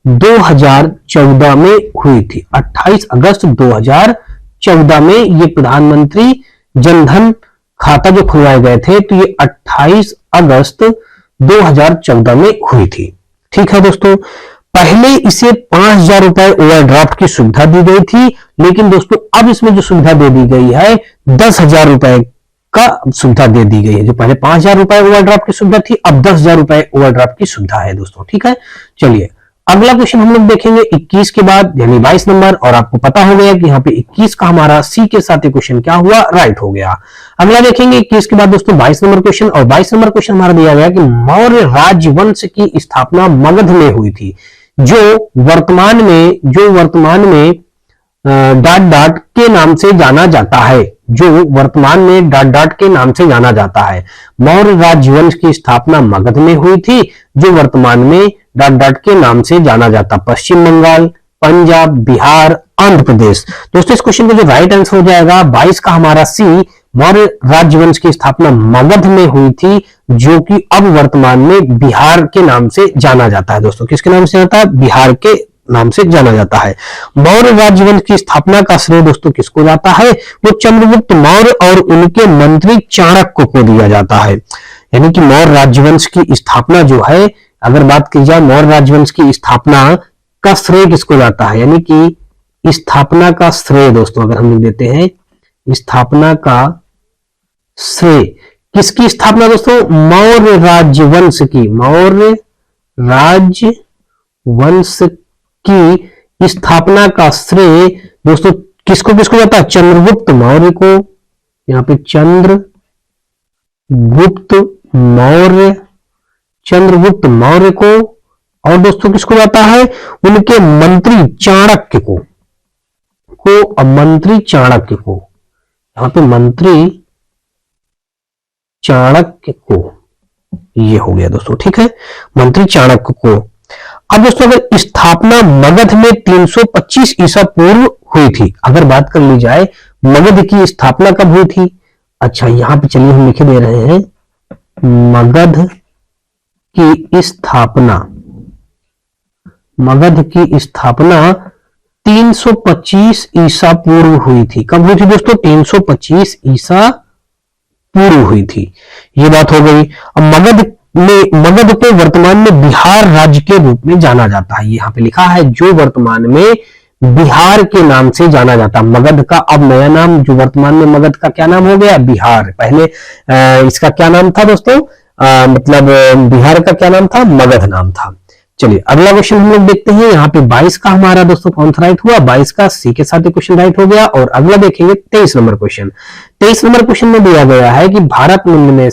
2014 में हुई थी। 28 अगस्त 2014 में ये प्रधानमंत्री जनधन खाता जो खुलवाए गए थे, तो ये 28 अगस्त 2014 में हुई थी। ठीक है दोस्तों, पहले इसे 5,000 रुपए ओवरड्राफ्ट की सुविधा दी गई थी, लेकिन दोस्तों अब इसमें जो सुविधा दे दी गई है 10,000 रुपए का सुविधा दे दी गई है। जो पहले 5,000 रुपए ओवरड्राफ्ट की सुविधा थी, अब 10,000 रुपए ओवरड्राफ्ट की सुविधा है दोस्तों। ठीक है, चलिए अगला क्वेश्चन हम लोग देखेंगे 21 के बाद यानी 22 नंबर, और आपको पता हो गया कि यहाँ पे 21 का हमारा सी के साथ क्वेश्चन क्या हुआ, राइट हो गया। अगला देखेंगे 21 के बाद दोस्तों 22 नंबर क्वेश्चन, और 22 नंबर क्वेश्चन हमारा दिया गया कि मौर्य राजवंश की स्थापना मगध में हुई थी, जो वर्तमान में डॉट डॉट के नाम से जाना जाता है, जो वर्तमान में डॉट डॉट के नाम से जाना जाता है। मौर्य राजवंश की स्थापना मगध में हुई थी, जो वर्तमान में डॉट डॉट के नाम से जाना जाता। पश्चिम बंगाल, पंजाब, बिहार, आंध्र प्रदेश। दोस्तों इस क्वेश्चन का जो राइट आंसर हो जाएगा 22 का हमारा सी, मौर्य राजवंश की स्थापना मगध में हुई थी, जो कि अब वर्तमान में बिहार के नाम से जाना जाता है। दोस्तों किसके नाम से जाता है, बिहार के नाम से जाना जाता है। मौर्य राजवंश की स्थापना का श्रेय दोस्तों किसको जाता है, वो चंद्रगुप्त मौर्य और उनके मंत्री चाणक्य को दिया जाता है। यानी कि मौर्य राजवंश की स्थापना जो है, अगर बात की जाए मौर्य राजवंश की स्थापना का श्रेय किसको जाता है, यानी कि स्थापना का श्रेय दोस्तों अगर हम लिख देते हैं, स्थापना का श्रेय किसकी स्थापना दोस्तों, मौर्य राजवंश की, मौर्य राजवंश की स्थापना का श्रेय दोस्तों किसको किसको जाता है, चंद्रगुप्त मौर्य को, यहां पे चंद्रगुप्त मौर्य को, और दोस्तों किसको जाता है, उनके मंत्री चाणक्य को, मंत्री चाणक्य को, यहां पे मंत्री चाणक्य को, ये हो गया दोस्तों, ठीक है, मंत्री चाणक्य को। अब दोस्तों अगर स्थापना मगध में 325 ईसा पूर्व हुई थी, अगर बात कर ली जाए मगध की स्थापना कब हुई थी, अच्छा यहां पे चलिए हम लिखे दे रहे हैं, मगध की स्थापना 325 ईसा पूर्व हुई थी। कब हुई थी दोस्तों, 325 ईसा पूर्व हुई थी, ये बात हो गई। अब मगध को वर्तमान में बिहार राज्य के रूप में जाना जाता है, यहाँ पे लिखा है जो वर्तमान में बिहार के नाम से जाना जाता है। मगध का अब नया नाम, जो वर्तमान में मगध का क्या नाम हो गया, बिहार। पहले इसका क्या नाम था दोस्तों, मतलब बिहार का क्या नाम था, मगध नाम था। चलिए अगला क्वेश्चन हम लोग देखते हैं, यहाँ पे 22 का हमारा दोस्तों कौन सा राइट हुआ, 22 का सी के साथ क्वेश्चन राइट हो गया। और अगला देखेंगे 23 नंबर क्वेश्चन। 23 नंबर क्वेश्चन में दिया गया है कि भारत में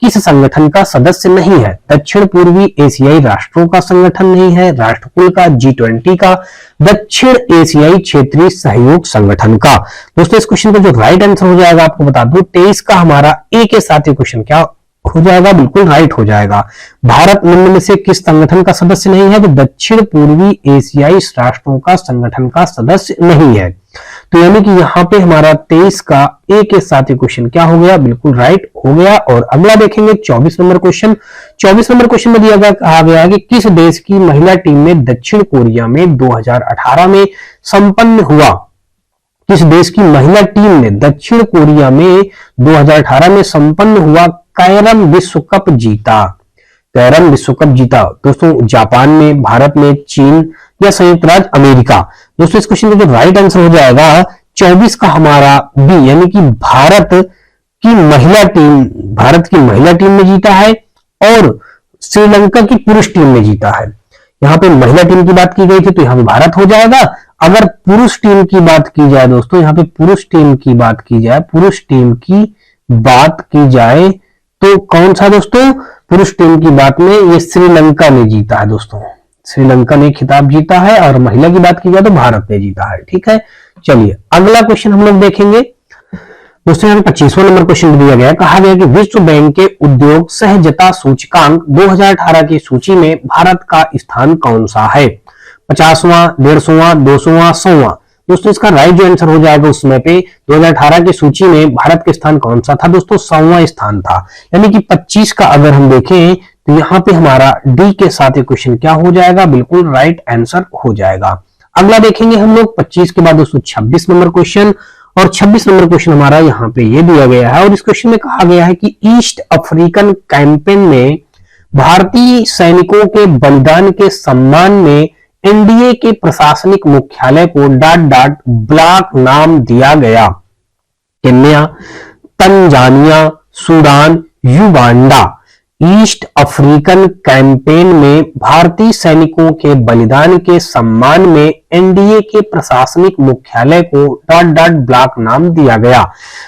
किस संगठन का सदस्य नहीं है, दक्षिण पूर्वी एशियाई राष्ट्रों का संगठन नहीं है, राष्ट्रकुल का, G20 का, दक्षिण एशियाई क्षेत्रीय सहयोग संगठन का। दोस्तों इस क्वेश्चन का जो राइट आंसर हो जाएगा आपको बता दूं, 23 का हमारा ए के साथ ये क्वेश्चन क्या हो जाएगा, बिल्कुल राइट हो जाएगा। भारत निम्न में से किस संगठन का सदस्य नहीं है, तो दक्षिण पूर्वी एशियाई राष्ट्रों का संगठन का सदस्य नहीं है। तो यानी कि यहाँ पे हमारा 23 का ए के साथ क्वेश्चन क्या हो गया, बिल्कुल राइट हो गया। और अगला देखेंगे 24 नंबर क्वेश्चन। 24 नंबर क्वेश्चन में दिया गया, कहा गया है कि किस देश की महिला टीम में दक्षिण कोरिया में 2018 में संपन्न हुआ, किस देश की महिला टीम ने दक्षिण कोरिया में 2018 में संपन्न हुआ कैरम विश्व कप जीता, कैरम विश्व कप जीता। दोस्तों जापान में, भारत में, चीन या संयुक्त राज्य अमेरिका। दोस्तों इस क्वेश्चन का जो राइट आंसर हो जाएगा 24 का हमारा बी, यानी कि भारत की महिला टीम ने जीता है और श्रीलंका की पुरुष टीम ने जीता है। यहाँ पे महिला टीम की बात की गई थी तो यहाँ पे भारत हो जाएगा। अगर पुरुष टीम की बात की जाए दोस्तों, यहाँ पे पुरुष टीम की बात की जाए तो कौन सा दोस्तों, पुरुष टीम की बात में ये श्रीलंका ने जीता है दोस्तों, श्रीलंका ने खिताब जीता है। और महिला की बात की जाए तो भारत ने जीता है, ठीक है। चलिए अगला क्वेश्चन हम लोग देखेंगे दोस्तों, यहाँ 25वां नंबर क्वेश्चन दिया गया, कहा गया कि विश्व बैंक के उद्योग सहजता सूचकांक 2018 की सूची में भारत का स्थान कौन सा है, 50वां, 150वां, 200वां, 100वां। दोस्तों इसका राइट जो आंसर हो जाएगा उसमें पे 2018 की सूची में भारत का स्थान कौन सा था दोस्तों, 100वां स्थान था। यानी कि 25 का अगर हम देखें तो यहाँ पे हमारा डी के साथ ये क्वेश्चन क्या हो जाएगा, बिल्कुल राइट आंसर हो जाएगा। अगला देखेंगे हम लोग 25 के बाद दोस्तों 26 नंबर क्वेश्चन। और 26 नंबर क्वेश्चन हमारा यहाँ पे ये दिया गया है और इस क्वेश्चन में कहा गया है कि ईस्ट अफ्रीकन कैंपेन में भारतीय सैनिकों के बलिदान के सम्मान में एनडीए के प्रशासनिक मुख्यालय को डॉट डॉट ब्लॉक नाम दिया गया, Kenya, Tanzania, Sudan, Uganda. East African campaign में भारतीय सैनिकों के बलिदान के सम्मान में एनडीए के प्रशासनिक मुख्यालय को ... ब्लॉक नाम दिया गया।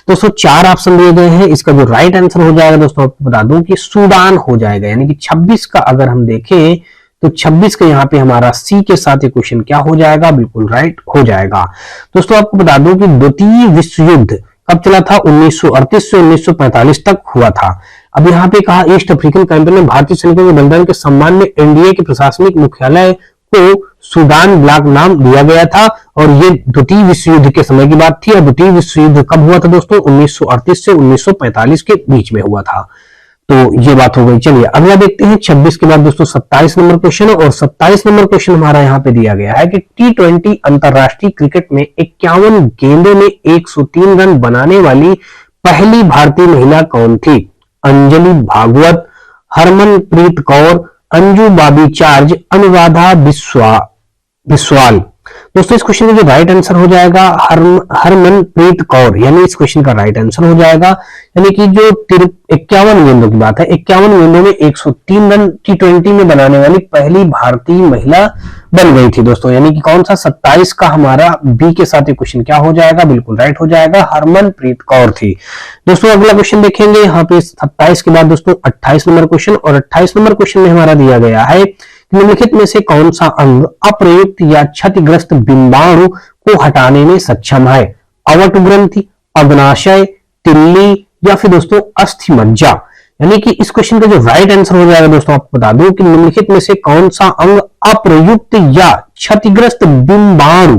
दोस्तों 4 ऑप्शन दिए गए हैं, इसका जो राइट आंसर हो जाएगा दोस्तों आपको बता दूं कि सूडान हो जाएगा। यानी कि 26 का अगर हम देखें तो 26 का यहाँ पे हमारा सी के साथ ये क्वेश्चन क्या हो जाएगा, बिल्कुल राइट हो जाएगा। दोस्तों आपको बता दूं कि द्वितीय विश्व युद्ध कब चला था, 1938 से 1945 तक हुआ था। अब यहाँ पे कहा ईस्ट अफ्रीकन कैंपेन में भारतीय सैनिकों के बलिदान के सम्मान में एनडीए के प्रशासनिक मुख्यालय को सूडान ब्लॉक नाम दिया गया था, और ये द्वितीय विश्व युद्ध के समय की बात थी। और द्वितीय विश्व युद्ध कब हुआ था दोस्तों, 1938 से 1945 के बीच में हुआ था। तो ये बात हो गई। चलिए अगला देखते हैं 26 के बाद दोस्तों 27 नंबर क्वेश्चन, और 27 नंबर क्वेश्चन हमारा यहाँ पे दिया गया है कि T20 अंतरराष्ट्रीय क्रिकेट में 51 गेंदों में 103 रन बनाने वाली पहली भारतीय महिला कौन थी? अंजलि भागवत, हरमनप्रीत कौर, अंजू बाबी चार्ज, अनुराधा बिस्वाल। दोस्तों इस क्वेश्चन का जो राइट आंसर हो जाएगा हरमनप्रीत कौर, यानी इस क्वेश्चन का राइट आंसर हो जाएगा। यानी कि जो 51 गेंदों की बात है, 51 गेंदों में 103 रन T20 में बनाने वाली पहली भारतीय महिला बन गई थी दोस्तों। यानी कि कौन सा 27 का हमारा बी के साथ ये क्वेश्चन क्या हो जाएगा, बिल्कुल राइट हो जाएगा, हरमनप्रीत कौर थी। दोस्तों अगला क्वेश्चन देखेंगे यहाँ पे 27 के बाद दोस्तों 28 नंबर क्वेश्चन, और 28 नंबर क्वेश्चन में हमारा दिया गया है निम्नलिखित में से कौन सा अंग अप्रयुक्त या क्षतिग्रस्त बिंबाणु को हटाने में सक्षम है? अवट ग्रंथि, अग्नाशय, तिल्ली, या फिर दोस्तों अस्थि मज्जा। यानी कि इस क्वेश्चन का जो राइट आंसर हो जाएगा दोस्तों आपको बता दूं कि निम्नलिखित में से कौन सा अंग अप्रयुक्त या क्षतिग्रस्त बिंबाणु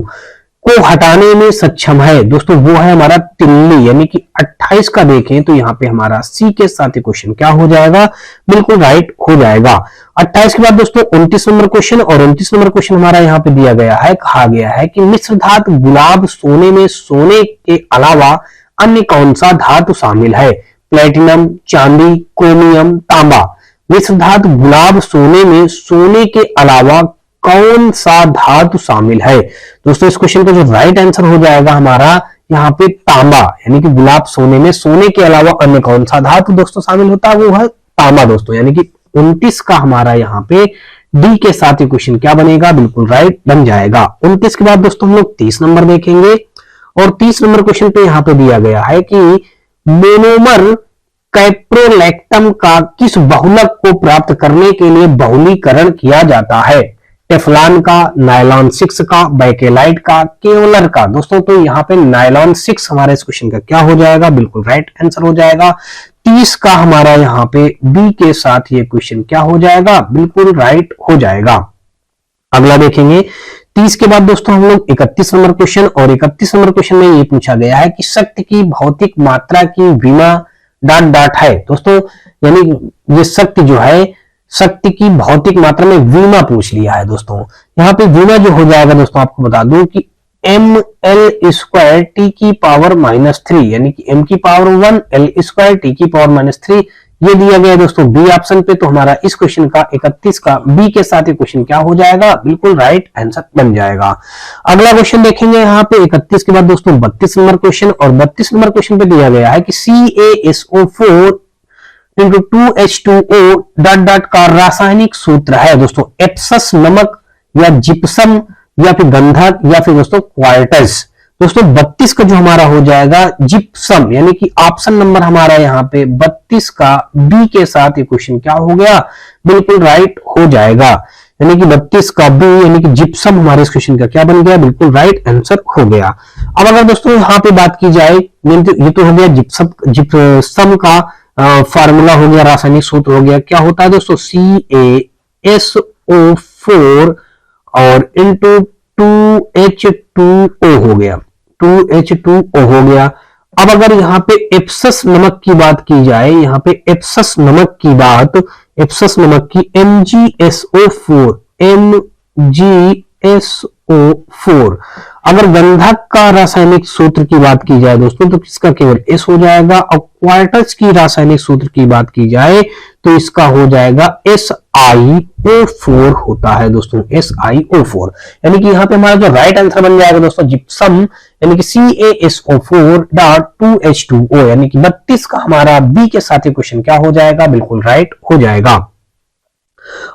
को हटाने में सक्षम है? दोस्तों वो है हमारा तिल्ली। यानी कि 28 का देखें तो यहाँ पे हमारा सी के साथ क्वेश्चन क्या हो जाएगा, बिल्कुल राइट हो जाएगा। 28 के बाद दोस्तों 29 नंबर क्वेश्चन, और 29 नंबर क्वेश्चन हमारा यहाँ पे दिया गया है, कहा गया है कि मिश्र धातु गुलाब सोने में सोने के अलावा अन्य कौन सा धातु शामिल है? प्लेटिनम, चांदी, क्रोमियम, तांबा। मिश्र धातु गुलाब सोने में सोने के अलावा कौन सा धातु शामिल है? दोस्तों इस क्वेश्चन का जो राइट आंसर हो जाएगा हमारा यहाँ पे तांबा। यानी कि गुलाब सोने में सोने के अलावा अन्य कौन सा धातु दोस्तों शामिल होता है, वो है तांबा दोस्तों। यानी कि 29 का हमारा यहाँ पे डी के साथ ये क्वेश्चन क्या बनेगा, बिल्कुल राइट बन जाएगा। 29 के बाद दोस्तों हम लोग 30 नंबर देखेंगे, और 30 नंबर क्वेश्चन पे यहाँ पे दिया गया है कि मोनोमर कैप्रोलैक्टम का किस बहुलक को प्राप्त करने के लिए बहुलीकरण किया जाता है? टेफ्लॉन का, नायलॉन 6 का, बैकेलाइट का, केवलर का। दोस्तों तो यहाँ पे नायलॉन 6 हमारे इस क्वेश्चन का क्या हो जाएगा, बिल्कुल राइट आंसर हो जाएगा। 30 का हमारा यहाँ पे बी के साथ ये क्वेश्चन क्या हो जाएगा, बिल्कुल राइट हो जाएगा। अगला देखेंगे 30 के बाद दोस्तों हम लोग 31 नंबर क्वेश्चन, और 31 नंबर क्वेश्चन में ये पूछा गया है कि शक्ति की भौतिक मात्रा की विमा ... है दोस्तों। यानी ये शक्ति जो है, शक्ति की भौतिक मात्रा में विमा पूछ लिया है दोस्तों। यहाँ पे विमा जो हो जाएगा दोस्तों आपको बता दूं कि ml² t की पावर -3, यानी कि m की पावर 1 l² t की पावर -3 ये दिया गया है दोस्तों बी ऑप्शन पे। तो हमारा इस क्वेश्चन का 31 का बी के साथ ये क्वेश्चन क्या हो जाएगा, बिल्कुल राइट आंसर बन जाएगा। अगला क्वेश्चन देखेंगे यहाँ पे 31 के बाद दोस्तों 32 नंबर क्वेश्चन, और 32 नंबर क्वेश्चन पे दिया गया है कि CaSO4 × 2H2O ... का रासायनिक सूत्र है दोस्तों एप्सस नमक, या जिप्सम, या फिर गंधक, या फिर दोस्तों क्वार्टज। दोस्तों 32 का जो हमारा हो जाएगा जिप्सम, यानी कि ऑप्शन नंबर हमारा यहाँ पे 32 का बी के साथ ये क्वेश्चन क्या हो गया, बिल्कुल राइट हो जाएगा। यानी कि 32 का बी यानी कि जिप्सम हमारे इस क्वेश्चन का क्या बन गया, बिल्कुल राइट आंसर हो गया। अब अगर दोस्तों यहाँ पे बात की जाए, ये तो हो गया जिप्सम का फार्मूला हो गया, रासायनिक सूत्र हो गया। क्या होता है दोस्तों CaSO4 और इंटू 2H2O हो गया, 2H2O हो गया। अब अगर यहाँ पे एप्सस नमक की बात की जाए, यहाँ पे एप्सस नमक की बात, एप्सस नमक की MgSO4, MgSO4। अगर गंधक का रासायनिक सूत्र की बात की जाए दोस्तों तो किसका केवल S हो जाएगा, और क्वार्टज की रासायनिक सूत्र की बात की जाए तो इसका हो जाएगा SiO4 होता है दोस्तों, SiO4। यानी कि यहाँ पे हमारा जो राइट आंसर बन जाएगा दोस्तों जिप्सम, यानी कि CaSO4.2H2O, यानी कि 32 का हमारा बी के साथ ही क्वेश्चन क्या हो जाएगा, बिल्कुल राइट हो जाएगा।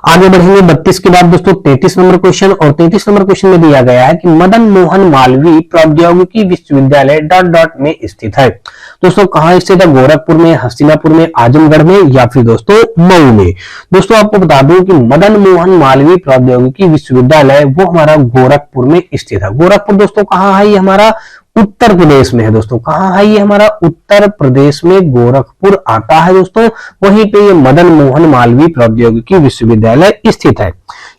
आगे बढ़ेंगे 32 के बाद दोस्तों 33 नंबर क्वेश्चन, और 33 नंबर क्वेश्चन में दिया गया है कि मदन मोहन मालवीय प्रौद्योगिकी विश्वविद्यालय डॉट डॉट में स्थित है। दोस्तों कहां स्थित है, गोरखपुर में, हस्तिनापुर में, आजमगढ़ में, या फिर दोस्तों मऊ में। दोस्तों आपको बता दूं कि मदन मोहन मालवीय प्रौद्योगिकी विश्वविद्यालय वो हमारा गोरखपुर में स्थित है। गोरखपुर दोस्तों कहां है, ये हमारा उत्तर प्रदेश में है दोस्तों। कहां है ये हमारा, उत्तर प्रदेश में गोरखपुर आता है दोस्तों। वहीं पे ये मदन मोहन मालवीय प्रौद्योगिकी विश्वविद्यालय स्थित है।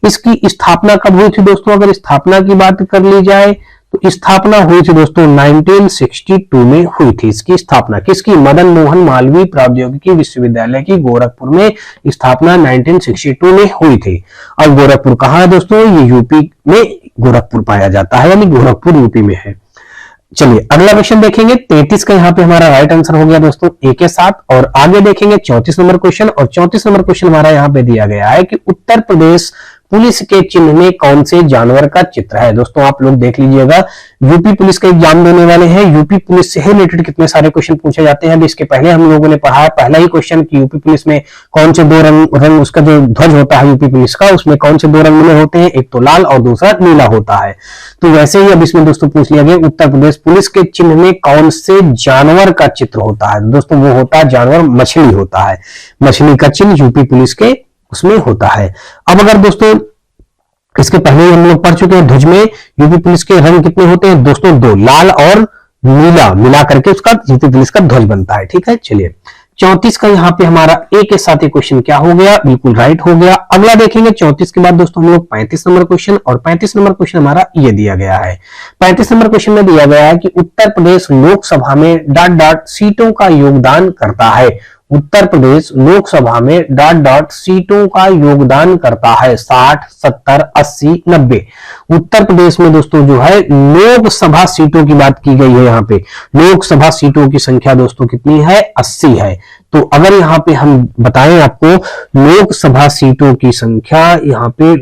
इसकी स्थापना कब हुई थी दोस्तों, अगर स्थापना की बात कर ली जाए तो स्थापना हुई थी दोस्तों 1962 में हुई थी इसकी स्थापना। किसकी, मदन मोहन मालवीय प्रौद्योगिकी विश्वविद्यालय की गोरखपुर में स्थापना 1962 में हुई थी। और गोरखपुर कहां है दोस्तों, ये यूपी में गोरखपुर पाया जाता है, यानी गोरखपुर यूपी में है। चलिए अगला क्वेश्चन देखेंगे। 33 का यहाँ पे हमारा राइट आंसर हो गया दोस्तों ए के साथ। और आगे देखेंगे 34 नंबर क्वेश्चन, और 34 नंबर क्वेश्चन हमारा यहाँ पे दिया गया है कि उत्तर प्रदेश पुलिस के चिन्ह में कौन से जानवर का चित्र है। दोस्तों आप लोग देख लीजिएगा, यूपी पुलिस का एग्जाम देने वाले हैं, यूपी पुलिस से रिलेटेड कितने सारे क्वेश्चन पूछे जाते हैं। इसके पहले हम लोगों ने पढ़ा है पहला ही क्वेश्चन कि यूपी पुलिस में कौन से दो रंग उसका जो ध्वज होता है यूपी पुलिस का, उसमें कौन से दो रंग मिले होते हैं, एक तो लाल और दूसरा नीला होता है। तो वैसे ही अब इसमें दोस्तों पूछ लिया गया उत्तर प्रदेश पुलिस के चिन्ह में कौन से जानवर का चित्र होता है। दोस्तों वो होता है जानवर, मछली होता है, मछली का चिन्ह यूपी पुलिस के उसमें होता है। अब अगर दोस्तों इसके पहले हम लोग पढ़ चुके हैं, ध्वज में यूपी पुलिस के रंग कितने होते हैं दोस्तों, दो, लाल और नीला मिला करके उसका यूपी पुलिस का ध्वज बनता है। ठीक है, चलिए 34 का यहाँ पे हमारा ए के साथ ही क्वेश्चन क्या हो गया, बिल्कुल राइट हो गया। अगला देखेंगे 34 के बाद दोस्तों हम लोग 35 नंबर क्वेश्चन, और 35 नंबर क्वेश्चन हमारा ये दिया गया है। 35 नंबर क्वेश्चन में दिया गया है कि उत्तर प्रदेश लोकसभा में डॉट डॉट सीटों का योगदान करता है। उत्तर प्रदेश लोकसभा में डॉट डॉट सीटों का योगदान करता है 60, 70, 80, 90। उत्तर प्रदेश में दोस्तों जो है लोकसभा सीटों की बात की गई है। यहाँ पे लोकसभा सीटों की संख्या दोस्तों कितनी है, 80 है। तो अगर यहाँ पे हम बताएं आपको लोकसभा सीटों की संख्या, यहाँ पे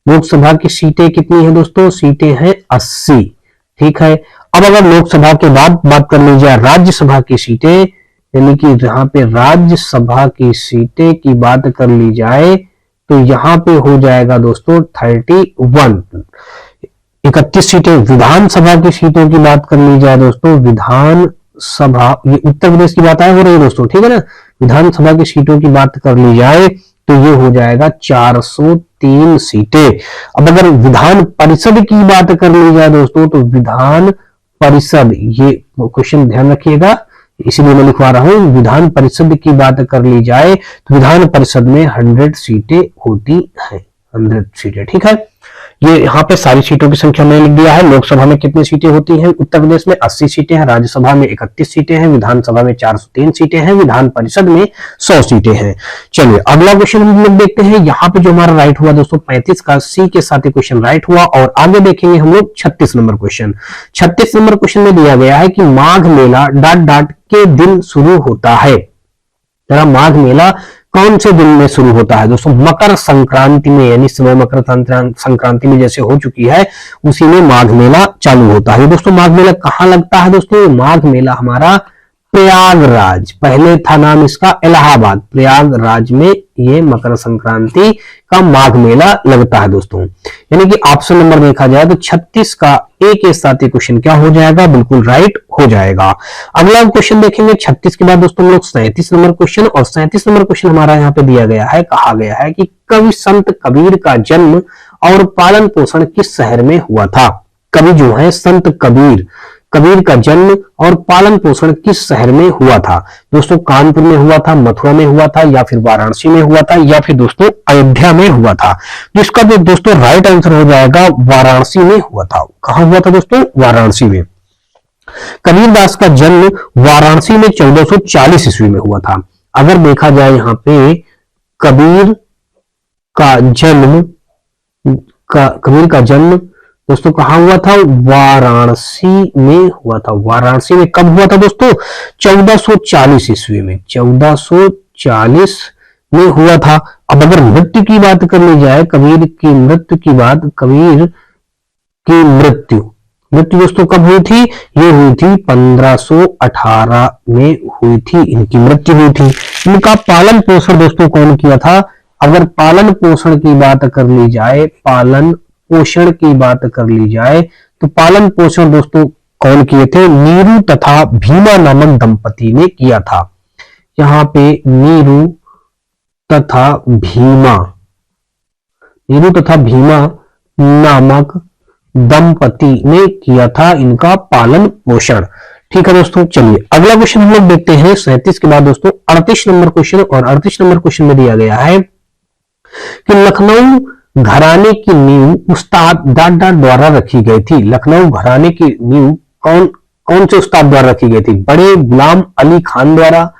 लोकसभा की सीटें कितनी है दोस्तों, सीटें हैं 80। ठीक है, अब अगर लोकसभा के बाद बात कर ली जाए राज्यसभा की सीटें, यानी कि यहाँ पे राज्यसभा की सीटें की बात कर ली जाए तो यहाँ पे हो जाएगा दोस्तों 31, 31 सीटें। विधानसभा की सीटों की बात कर ली जाए दोस्तों, विधानसभा, ये उत्तर प्रदेश की बात हो रही है दोस्तों, ठीक है ना। विधानसभा की सीटों की बात कर ली जाए तो ये हो जाएगा 403 सीटें। अब अगर विधान परिषद की बात कर ली जाए दोस्तों तो विधान परिषद, ये क्वेश्चन ध्यान रखिएगा इसीलिए मैं लिखवा रहा हूं, विधान परिषद की बात कर ली जाए तो विधान परिषद में 100 सीटें होती हैं, 100 सीटें। ठीक है, ये यहाँ पे सारी सीटों की संख्या मैंने लिख दिया है। लोकसभा में कितनी सीटें होती हैं, उत्तर प्रदेश में 80 सीटें हैं, राज्यसभा में 31 सीटें हैं, विधानसभा में 403 सीटें हैं, विधान परिषद में 100 सीटें हैं। चलिए अगला क्वेश्चन हम लोग देखते हैं। यहाँ पे जो हमारा राइट हुआ दोस्तों 35 का सी के साथ क्वेश्चन राइट हुआ। और आगे देखेंगे हम लोग 36 नंबर क्वेश्चन। 36 नंबर क्वेश्चन में दिया गया है कि माघ मेला डॉट डॉट के दिन शुरू होता है। जरा माघ मेला कौन से दिन में शुरू होता है दोस्तों, मकर संक्रांति में, यानी समय मकर संक्रांति में जैसे हो चुकी है उसी में माघ मेला चालू होता है। दोस्तों माघ मेला कहां लगता है दोस्तों, माघ मेला हमारा प्रयागराज, पहले था नाम इसका इलाहाबाद, प्रयागराज में ये मकर संक्रांति का माघ मेला लगता है दोस्तों। यानी कि ऑप्शन नंबर देखा जाए तो 36 का ए के साथ ये क्वेश्चन क्या हो जाएगा, बिल्कुल राइट हो जाएगा। अगला क्वेश्चन देखेंगे 36 के बाद दोस्तों हम लोग 37 नंबर क्वेश्चन, और 37 नंबर क्वेश्चन हमारा यहाँ पे दिया गया है, कहा गया है कि कवि संत कबीर का जन्म और पालन पोषण किस शहर में हुआ था। कवि जो है संत कबीर का जन्म और पालन पोषण किस शहर में हुआ था दोस्तों, कानपुर में हुआ था, मथुरा में हुआ था, या फिर वाराणसी में हुआ था, या फिर दोस्तों अयोध्या में हुआ था। तो इसका जो दोस्तों राइट आंसर हो जाएगा वाराणसी में हुआ था। कहां हुआ था दोस्तों, वाराणसी में। कबीरदास का जन्म वाराणसी में 1440 ईस्वी में हुआ था। अगर देखा जाए यहाँ पे कबीर का जन्म दोस्तों कहां हुआ था? वाराणसी में हुआ था। वाराणसी में कब हुआ था दोस्तों? 1440 ईस्वी में, 1440 में हुआ था। अब अगर मृत्यु की बात कर ली जाए, कबीर की मृत्यु की बात, कबीर की मृत्यु मृत्यु दोस्तों कब हुई थी? ये हुई थी 1518 में हुई थी, इनकी मृत्यु हुई थी। इनका पालन पोषण दोस्तों कौन किया था? अगर पालन पोषण की बात कर ली जाए, पालन पोषण की बात कर ली जाए, तो पालन पोषण दोस्तों कौन किए थे? नीरू तथा भीमा नामक दंपति ने किया था। यहाँ पे नीरू तथा भीमा, नीरू तथा भीमा नामक दंपति ने किया था इनका पालन पोषण। ठीक है दोस्तों, चलिए अगला क्वेश्चन हम लोग देखते हैं 37 के बाद दोस्तों 38 नंबर क्वेश्चन। और 38 नंबर क्वेश्चन में दिया गया है कि लखनऊ घराने की नींव उस्ताद डाडा द्वारा रखी गई थी। लखनऊ घराने की नींव कौन कौन से उस्ताद द्वारा रखी गई थी? बड़े गुलाम अली खान द्वारा,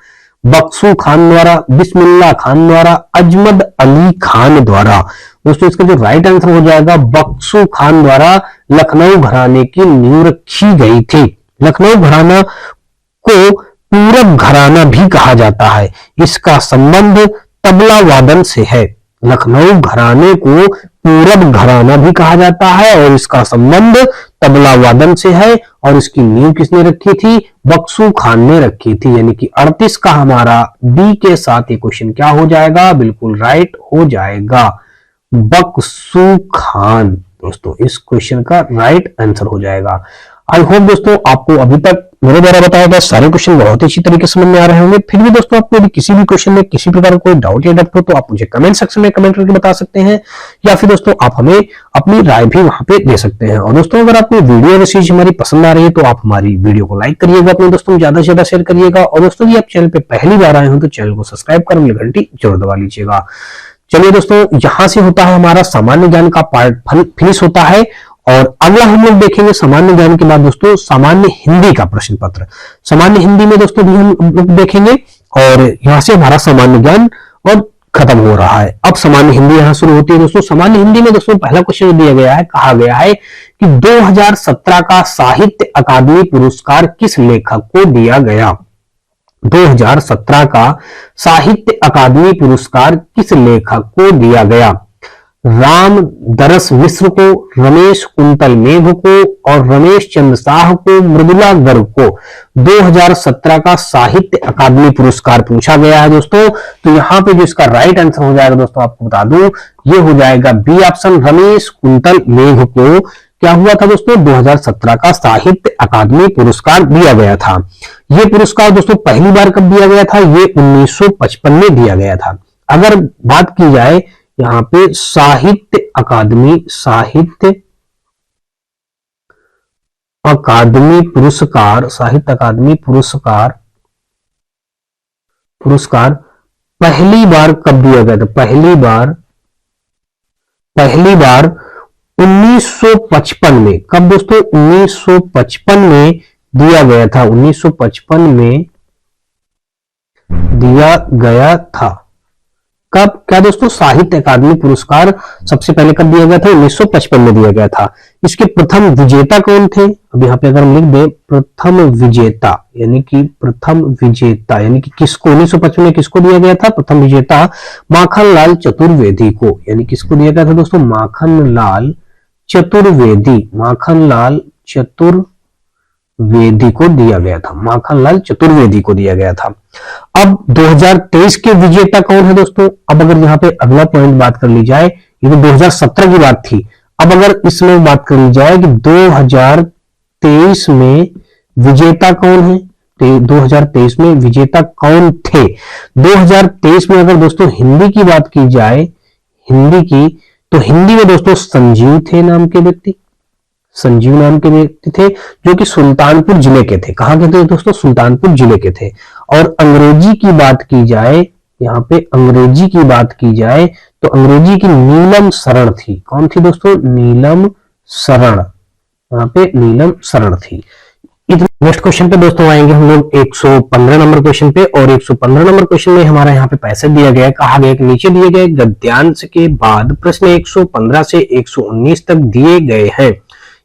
बख्शू खान द्वारा, बिस्मिल्लाह खान द्वारा, अजमद अली खान द्वारा। दोस्तों इसका जो राइट आंसर हो जाएगा, बख्शू खान द्वारा लखनऊ घराने की नींव रखी गई थी। लखनऊ घराना को पूरब घराना भी कहा जाता है। इसका संबंध तबला वादन से है। लखनऊ घराने को पूरब घराना भी कहा जाता है और इसका संबंध तबला वादन से है। और इसकी नींव किसने रखी थी? बख्शू खान ने रखी थी। यानी कि 38 का हमारा बी के साथ ये क्वेश्चन क्या हो जाएगा? बिल्कुल राइट हो जाएगा, बख्शू खान। दोस्तों इस क्वेश्चन का राइट आंसर हो जाएगा। आई होप दोस्तों आपको अभी तक मेरे द्वारा बताया गया सारे क्वेश्चन बहुत ही अच्छी तरीके से समझ में आ रहे होंगे। फिर भी दोस्तों आपको यदि किसी भी क्वेश्चन में किसी प्रकार का कोई डाउट या डाउट हो तो आप मुझे कमेंट सेक्शन में कमेंट करके बता सकते हैं, या फिर दोस्तों आप हमें अपनी राय भी वहां पे दे सकते हैं। और दोस्तों अगर आपको वीडियो चीज हमारी पसंद आ रही है तो आप हमारी वीडियो को लाइक करिएगा, अपने दोस्तों में ज्यादा से ज्यादा शेयर करिएगा। और दोस्तों यदि आप चैनल पे पहली बार आए हो तो चैनल को सब्सक्राइब कर घंटी जरूर दबा लीजिएगा। चलिए दोस्तों यहां से होता है हमारा सामान्य ज्ञान का पार्ट फिनिश होता है। और अगला हम लोग देखेंगे सामान्य ज्ञान के बाद दोस्तों सामान्य हिंदी का प्रश्न पत्र। सामान्य हिंदी में दोस्तों भी हम लोग देखेंगे और यहां से हमारा सामान्य ज्ञान और खत्म हो रहा है। अब सामान्य हिंदी यहां शुरू होती है दोस्तों। सामान्य हिंदी में दोस्तों पहला क्वेश्चन दिया गया है, कहा गया है कि 2017 का साहित्य अकादमी पुरस्कार किस लेखक को दिया गया? 2017 का साहित्य अकादमी पुरस्कार किस लेखक को दिया गया? राम दरस मिश्र को, रमेश कुंतल मेघ को और रमेश चंद्र शाह को, मृदुला गर्ग को 2017 का साहित्य अकादमी पुरस्कार पूछा गया है दोस्तों। तो यहाँ पे जो इसका राइट आंसर हो जाएगा दोस्तों आपको बता दूं, ये हो जाएगा बी ऑप्शन, रमेश कुंतल मेघ को क्या हुआ था दोस्तों? 2017 का साहित्य अकादमी पुरस्कार दिया गया था। ये पुरस्कार दोस्तों पहली बार कब दिया गया था? ये 1955 में दिया गया था। अगर बात की जाए यहाँ पे साहित्य अकादमी पुरस्कार, साहित्य अकादमी पुरस्कार पहली बार कब दिया गया था? पहली बार 1955 में। कब दोस्तों? 1955 में दिया गया था। 1955 में दिया गया था। कब? क्या दोस्तों? साहित्य अकादमी पुरस्कार सबसे पहले कब दिया गया था? 1955 में दिया गया था। इसके प्रथम विजेता कौन थे? अब यहाँ पे अगर हम लिख दें प्रथम विजेता, यानी कि किसको 1955 में किसको दिया गया था? प्रथम विजेता माखनलाल चतुर्वेदी को। यानी किसको दिया गया था दोस्तों? माखनलाल चतुर्वेदी को दिया गया था। माखनलाल चतुर्वेदी को दिया गया था। अब 2023 के विजेता कौन है दोस्तों? अब अगर यहाँ पे अगला पॉइंट बात कर ली जाए, ये तो 2017 की बात थी। अब अगर इसमें बात कर ली जाए कि 2023 में विजेता कौन है, तो 2023 में विजेता कौन थे? 2023 में अगर दोस्तों हिंदी की बात की जाए, तो हिंदी में दोस्तों संजीव नाम के व्यक्ति थे, जो कि सुल्तानपुर जिले के थे। कहां के थे दोस्तों? सुल्तानपुर जिले के थे। और अंग्रेजी की बात की जाए, यहाँ पे अंग्रेजी की बात की जाए तो अंग्रेजी की नीलम शरण थी। कौन थी दोस्तों? नीलम शरण। यहाँ पे नीलम शरण थी। नेक्स्ट क्वेश्चन पे दोस्तों आएंगे हम लोग 115 नंबर क्वेश्चन पे, और 115 नंबर क्वेश्चन में हमारा यहाँ पे पैसे दिया गया है, कहा गया कि नीचे दिए गए गद्यांश के बाद प्रश्न 115 से 119 तक दिए गए हैं।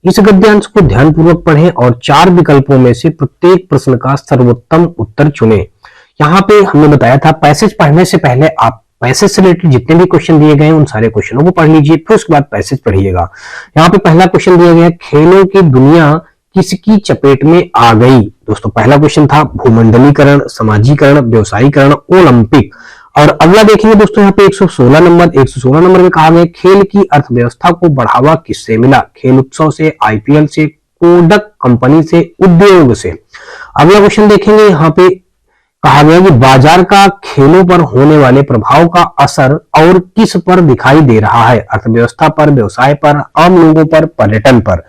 इस गद्यांश को ध्यानपूर्वक पढ़ें और 4 विकल्पों में से प्रत्येक प्रश्न का सर्वोत्तम उत्तर चुनें। यहाँ पे हमने बताया था पैसेज पढ़ने से पहले आप पैसेज से रिलेटेड जितने भी क्वेश्चन दिए गए हैं उन सारे क्वेश्चनों को पढ़ लीजिए, फिर उसके बाद पैसेज पढ़िएगा। यहाँ पे पहला क्वेश्चन दिया गया है, खेलों की दुनिया किसकी चपेट में आ गई। दोस्तों पहला क्वेश्चन था भूमंडलीकरण, समाजीकरण, व्यवसायीकरण, ओलंपिक। और अगला देखेंगे दोस्तों यहाँ पे 116 नंबर में कहा गया खेल की अर्थव्यवस्था को बढ़ावा किससे मिला। खेल उत्सव से, आईपीएल से, कोडक कंपनी से, उद्योग से। अगला क्वेश्चन देखेंगे यहाँ पे कहा गया कि बाजार का खेलों पर होने वाले प्रभाव का असर और किस पर दिखाई दे रहा है। अर्थव्यवस्था पर, व्यवसाय पर, आम लोगों पर, पर्यटन पर।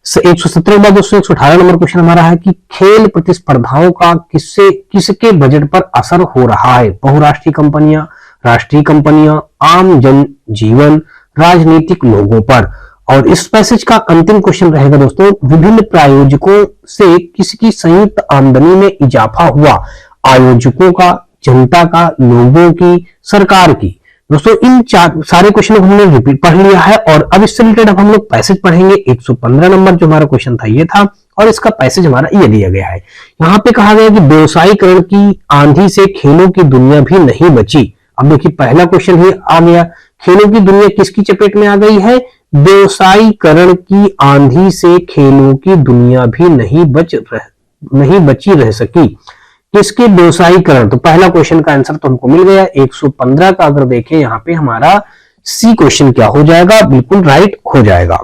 117 के बाद दोस्तों 118 नंबर क्वेश्चन हमारा है कि खेल प्रतिस्पर्धाओं का किसके बजट पर असर हो रहा है। बहुराष्ट्रीय कंपनियां, राष्ट्रीय कंपनियां, आम जन जीवन, राजनीतिक लोगों पर। और इस पैसेज का अंतिम क्वेश्चन रहेगा दोस्तों, विभिन्न प्रायोजकों से किसकी संयुक्त आमदनी में इजाफा हुआ। आयोजकों का, जनता का, लोगों की, सरकार की। दोस्तों इन सारे क्वेश्चन को हमने रिपीट पढ़ लिया है, और अब इससे रिलेटेड अब हम लोग पैसेज पढ़ेंगे। 115 नंबर जो हमारा क्वेश्चन था ये था, और इसका पैसेज हमारा ये दिया गया है। यहाँ पे कहा गया कि व्यवसायीकरण की आंधी से खेलों की दुनिया भी नहीं बची। अब देखिए पहला क्वेश्चन ही आ गया, खेलों की दुनिया किसकी चपेट में आ गई है। व्यवसायीकरण की आंधी से खेलों की दुनिया भी नहीं बची रह सकी। किसके व्यवसायीकरण। तो पहला क्वेश्चन का आंसर तो हमको मिल गया। 115 का अगर देखें यहाँ पे हमारा सी क्वेश्चन क्या हो जाएगा, बिल्कुल राइट हो जाएगा।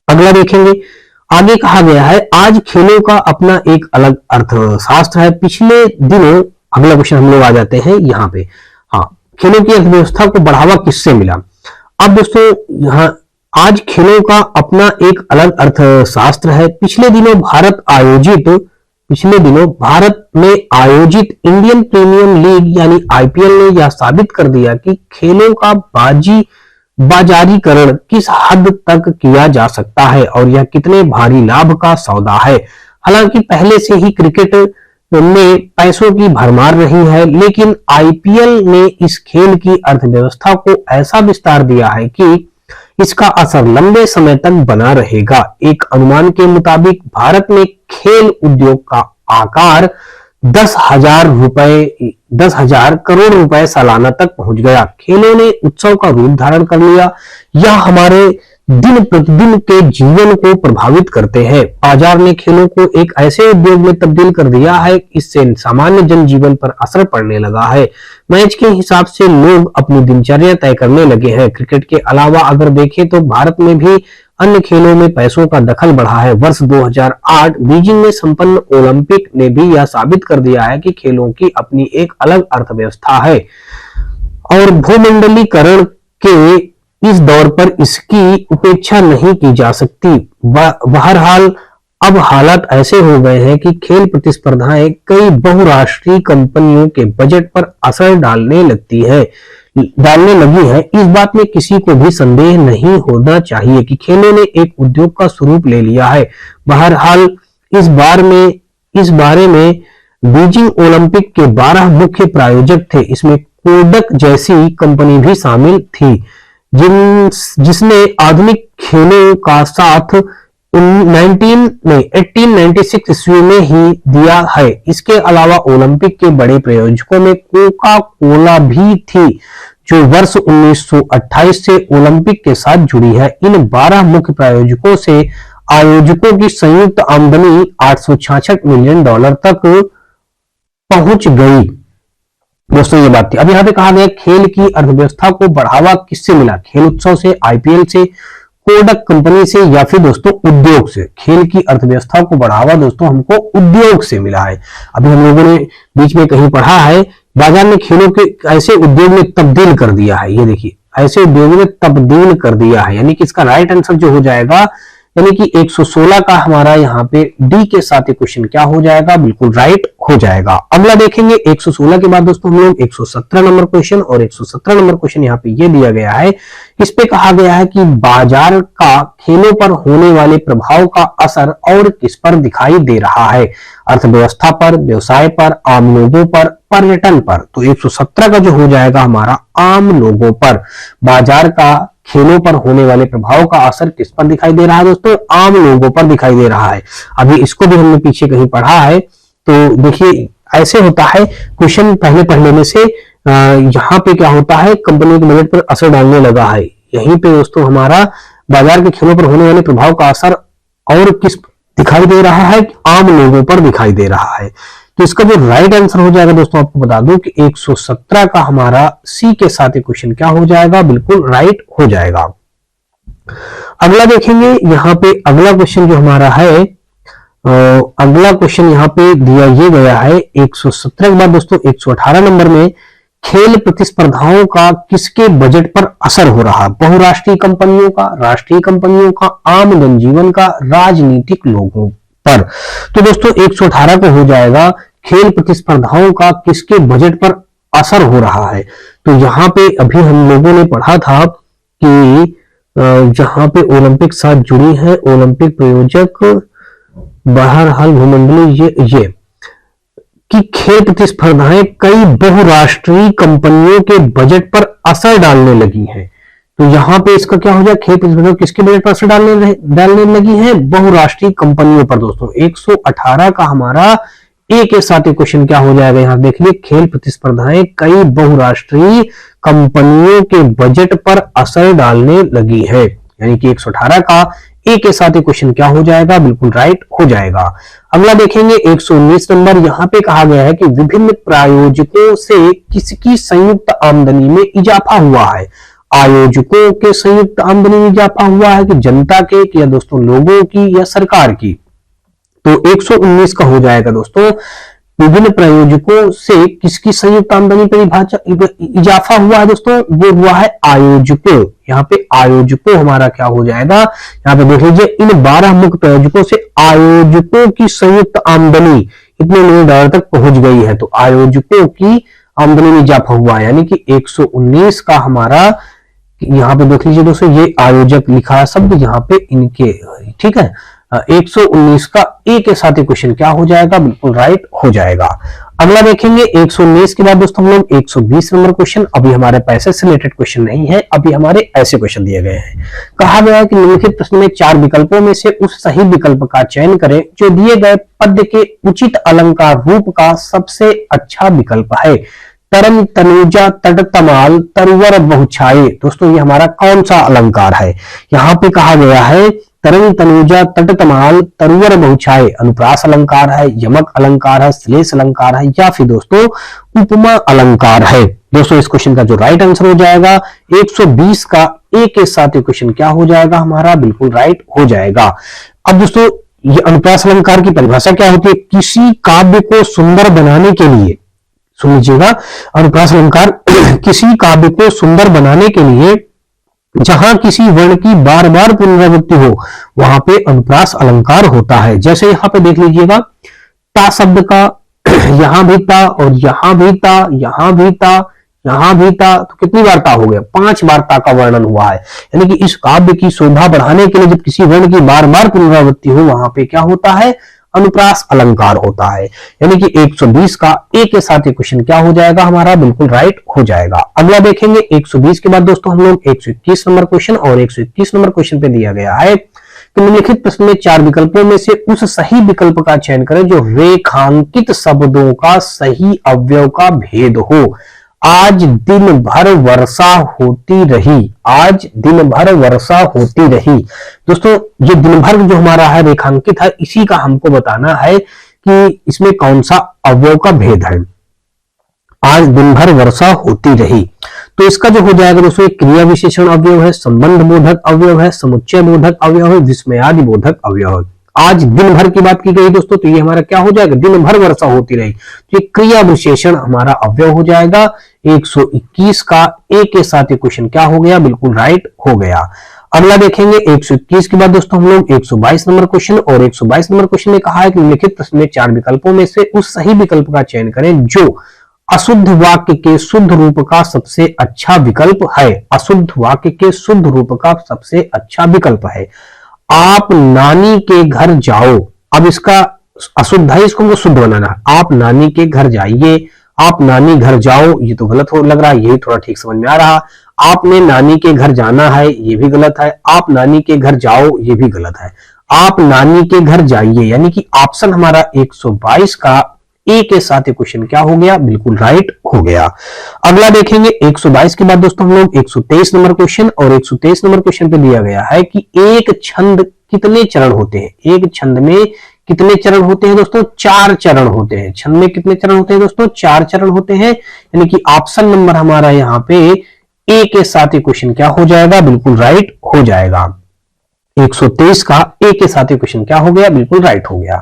अगला देखेंगे, आगे कहा गया है आज खेलों का अपना एक अलग अर्थशास्त्र है। पिछले दिनों, अगला क्वेश्चन हम लोग आ जाते हैं यहाँ पे। हाँ, खेलों की अर्थव्यवस्था को बढ़ावा किससे मिला। अब दोस्तों यहाँ आज खेलों का अपना एक अलग अर्थशास्त्र है। पिछले दिनों भारत में आयोजित इंडियन प्रीमियर लीग यानी आईपीएल ने यह साबित कर दिया कि खेलों का बाजारीकरण किस हद तक किया जा सकता है और यह कितने भारी लाभ का सौदा है। हालांकि पहले से ही क्रिकेट में पैसों की भरमार रही है, लेकिन आईपीएल ने इस खेल की अर्थव्यवस्था को ऐसा विस्तार दिया है कि इसका असर लंबे समय तक बना रहेगा। एक अनुमान के मुताबिक भारत में खेल उद्योग का आकार 10,000 करोड़ रुपए सालाना तक पहुंच गया। खेलों ने उत्सव का रूप धारण कर लिया। यह हमारे दिन प्रतिदिन के जीवन को प्रभावित करते हैं। बाजार ने खेलों को एक ऐसे उद्योग में तब्दील कर दिया है, इससे सामान्य जनजीवन पर असर पड़ने लगा है। मैच के हिसाब से लोग अपनी दिनचर्या तय करने लगे हैं। क्रिकेट के अलावा अगर देखें तो भारत में भी अन्य खेलों में पैसों का दखल बढ़ा है। वर्ष 2008 बीजिंग में संपन्न ओलंपिक ने भी यह साबित कर दिया है कि खेलों की अपनी एक अलग अर्थव्यवस्था है और भूमंडलीकरण के इस दौर पर इसकी उपेक्षा नहीं की जा सकती। बहरहाल अब हालात ऐसे हो गए हैं कि खेल प्रतिस्पर्धाएं कई बहुराष्ट्रीय कंपनियों के बजट पर असर डालने लगी है। इस बात में किसी को भी संदेह नहीं होना चाहिए कि खेलों ने एक उद्योग का स्वरूप ले लिया है। बहरहाल इस बारे में बीजिंग ओलंपिक के 12 मुख्य प्रायोजक थे। इसमें कोडक जैसी कंपनी भी शामिल थी, जिसने आधुनिक खेलों का साथ 1896 ईस्वी में ही दिया है। इसके अलावा ओलंपिक के बड़े प्रायोजकों में कोका कोला भी थी, जो वर्ष 1928 से ओलंपिक के साथ जुड़ी है। इन 12 मुख्य प्रायोजकों से आयोजकों की संयुक्त आमदनी $866 मिलियन तक पहुंच गई। दोस्तों ये बात थी। अब यहाँ पे कहा गया खेल की अर्थव्यवस्था को बढ़ावा किससे मिला। खेल उत्सव से, आईपीएल से, कोडक कंपनी से, या फिर दोस्तों उद्योग से। खेल की अर्थव्यवस्था को बढ़ावा दोस्तों हमको उद्योग से मिला है। अभी हम लोगों ने बीच में कहीं पढ़ा है, बाजार ने खेलों के ऐसे उद्योग में तब्दील कर दिया है। ये देखिए, ऐसे उद्योग में तब्दील कर दिया है, यानी कि इसका राइट आंसर जो हो जाएगा यानी कि 116 का हमारा यहाँ पे डी के साथ क्वेश्चन क्या हो जाएगा, बिल्कुल राइट हो जाएगा। अगला देखेंगे 116 के बाद दोस्तों हम लोग 117 नंबर क्वेश्चन, और 117 नंबर क्वेश्चन यहाँ पे ये दिया गया है। इस पे कहा गया है कि बाजार का खेलों पर होने वाले प्रभाव का असर और किस पर दिखाई दे रहा है, अर्थव्यवस्था पर, व्यवसाय पर, आम लोगों पर, पर्यटन पर। तो 117 का जो हो जाएगा हमारा आम लोगों पर, बाजार का खेलों पर होने वाले प्रभाव का असर किस पर दिखाई दे रहा है दोस्तों, आम लोगों पर दिखाई दे रहा है। अभी इसको भी हमने पीछे कहीं पढ़ा है, तो देखिए ऐसे होता है क्वेश्चन पहले पढ़ने में से यहाँ पे क्या होता है, कंपनी के बजट पर असर डालने लगा है। यहीं पे दोस्तों हमारा बाजार के खेलों पर होने वाले प्रभाव का असर और किस दिखाई दे रहा है, आम लोगों पर दिखाई दे रहा है। तो इसका जो राइट आंसर हो जाएगा दोस्तों, आपको बता दूं कि 117 का हमारा सी के साथ क्वेश्चन क्या हो जाएगा, बिल्कुल राइट हो जाएगा। अगला देखेंगे यहाँ पे अगला क्वेश्चन जो हमारा है, अगला क्वेश्चन यहाँ पे दिया ये गया है 117 के बाद दोस्तों 118 नंबर में, खेल प्रतिस्पर्धाओं का किसके बजट पर असर हो रहा है, बहुराष्ट्रीय कंपनियों का, राष्ट्रीय कंपनियों का, आम जनजीवन का, राजनीतिक लोगों पर। तो दोस्तों 118 को हो जाएगा खेल प्रतिस्पर्धाओं का किसके बजट पर असर हो रहा है। तो यहाँ पे अभी हम लोगों ने पढ़ा था कि जहां पे ओलंपिक साथ जुड़ी है, ओलंपिक प्रायोजक, बहरहाल भूमंडलीय ये कि खेल प्रतिस्पर्धाएं कई बहुराष्ट्रीय कंपनियों के बजट पर असर डालने लगी हैं। तो यहां पे इसका क्या हो जाए, खेल प्रतिस्पर्धा किसके बजट पर असर डालने लगी है, बहुराष्ट्रीय कंपनियों पर। दोस्तों 118 का हमारा ए के साथ क्वेश्चन क्या हो जाएगा, यहां देख लीजिए, खेल प्रतिस्पर्धाएं कई बहुराष्ट्रीय कंपनियों के बजट पर असर डालने लगी है। यानी कि 118 का ए के साथ क्वेश्चन क्या हो जाएगा, बिल्कुल राइट हो जाएगा। अगला देखेंगे 119 नंबर, यहां पे कहा गया है कि विभिन्न प्रायोजकों से किसकी संयुक्त आमदनी में इजाफा हुआ है, आयोजकों के संयुक्त आमदनी में इजाफा हुआ है कि जनता के, या दोस्तों लोगों की, या सरकार की। तो 119 का हो जाएगा दोस्तों, विभिन्न प्रायोजकों से किसकी संयुक्त आमदनी पर इजाफा हुआ है दोस्तों, वो हुआ है आयोजकों। यहाँ पे आयोजकों हमारा क्या हो जाएगा, यहाँ पे देख लीजिए, इन 12 मुख्य प्रायोजकों से आयोजकों की संयुक्त आमदनी इतने मिलियन डॉलर तक पहुंच गई है। तो आयोजकों की आमदनी में इजाफा हुआ है, यानी कि 119 का हमारा यहाँ पे देख लीजिए दोस्तों, ये आयोजक लिखा है शब्द यहाँ पे इनके, ठीक है। 119 का ए के साथ क्वेश्चन क्या हो जाएगा, बिल्कुल राइट हो जाएगा। अगला देखेंगे 119 के बाद दोस्तों हम लोग 120 नंबर क्वेश्चन। अभी हमारे पैसे से रिलेटेड क्वेश्चन नहीं है, अभी हमारे ऐसे क्वेश्चन दिए गए हैं। कहा गया है कि निम्नलिखित प्रश्न में 4 विकल्पों में से उस सही विकल्प का चयन करें जो दिए गए पद्य के उचित अलंकार रूप का सबसे अच्छा विकल्प है। तरन तनुजा तट तमाल तरुवर बहुछाए, दोस्तों ये हमारा कौन सा अलंकार है, यहाँ पे कहा गया है तरन तनुजा तट तमाल तरुवर बहुछाए, अनुप्रास अलंकार है, यमक अलंकार है, श्लेष अलंकार है, या फिर दोस्तों उपमा अलंकार है। दोस्तों इस क्वेश्चन का जो राइट आंसर हो जाएगा 120 का ए के साथ क्वेश्चन क्या हो जाएगा हमारा, बिल्कुल राइट हो जाएगा। अब दोस्तों ये अनुप्रास अलंकार की परिभाषा क्या होती है, किसी काव्य को सुंदर बनाने के लिए, सुन लीजिएगा, अनुप्रास अलंकार किसी काव्य को सुंदर बनाने के लिए जहां किसी वर्ण की बार बार पुनरावृत्ति हो वहां पे अनुप्रास अलंकार होता है। जैसे यहां पे देख लीजिएगा, ता शब्द का यहां भी था, और यहां भी था, यहां भी था, यहां भी था, तो कितनी बार ता हो गया, 5 बार ता का वर्णन हुआ है। यानी कि इस काव्य की शोभा बढ़ाने के लिए जब किसी वर्ण की बार बार पुनरावृत्ति हो वहां पे क्या होता है, अनुप्रास अलंकार होता है। यानी कि 120 का ए के साथ क्वेश्चन क्या हो जाएगा हमारा, बिल्कुल राइट हो जाएगा। अगला देखेंगे 120 के बाद दोस्तों हम लोग 121 नंबर क्वेश्चन, और 121 नंबर क्वेश्चन पे दिया गया है कि निम्नलिखित प्रश्न में 4 विकल्पों में से उस सही विकल्प का चयन करें जो रेखांकित शब्दों का सही अवयव का भेद हो। आज दिन भर वर्षा होती रही, आज दिन भर वर्षा होती रही। दोस्तों ये दिन भर जो हमारा है रेखांकित है, इसी का हमको बताना है कि इसमें कौन सा अवयव का भेद है। आज दिन भर वर्षा होती रही, तो इसका जो हो जाएगा दोस्तों एक क्रिया विशेषण अवयव है, संबंध बोधक अवयव है, समुच्चय बोधक अवयव है, विस्मयादि बोधक अवयव है। आज दिन भर की बात की गई दोस्तों, तो ये हमारा क्या हो जाएगा, दिन भर वर्षा होती रही, तो ये क्रिया विशेषण हमारा अवयव हो जाएगा। 121 का ए के साथ क्वेश्चन क्या हो गया, बिल्कुल राइट हो गया। अगला देखेंगे 121 के बाद दोस्तों हम लोग 122 नंबर क्वेश्चन, और 122 नंबर क्वेश्चन में कहा है कि निम्नलिखित प्रश्न में 4 विकल्पों में से उस सही विकल्प का चयन करें जो अशुद्ध वाक्य के शुद्ध रूप का सबसे अच्छा विकल्प है। अशुद्ध वाक्य के शुद्ध रूप का सबसे अच्छा विकल्प है। आप नानी के घर जाओ, अब इसका अशुद्ध है, इसको हमको शुद्ध बनाना। आप नानी के घर जाइए, आप नानी घर जाओ, ये तो गलत हो लग रहा है, यही थोड़ा ठीक समझ में आ रहा। आपने नानी के घर जाना है, ये भी गलत है। आप नानी के घर जाओ, ये भी गलत है। आप नानी के घर जाइए, यानी कि ऑप्शन हमारा 122 का ए के साथ क्वेश्चन क्या हो गया, बिल्कुल राइट हो गया। अगला देखेंगे 122 के बाद दोस्तों हम लोग 123 नंबर क्वेश्चन, और 123 नंबर क्वेश्चन पे दिया गया है कि एक छंद कितने चरण होते हैं। एक छंद में कितने चरण होते हैं दोस्तों, 4 चरण होते हैं। छंद में कितने चरण होते हैं दोस्तों, 4 चरण होते हैं, यानी कि ऑप्शन नंबर हमारा यहाँ पे ए के साथ क्वेश्चन क्या हो जाएगा, बिल्कुल राइट हो जाएगा। 123 का ए के साथ क्वेश्चन क्या हो गया, बिल्कुल राइट हो गया।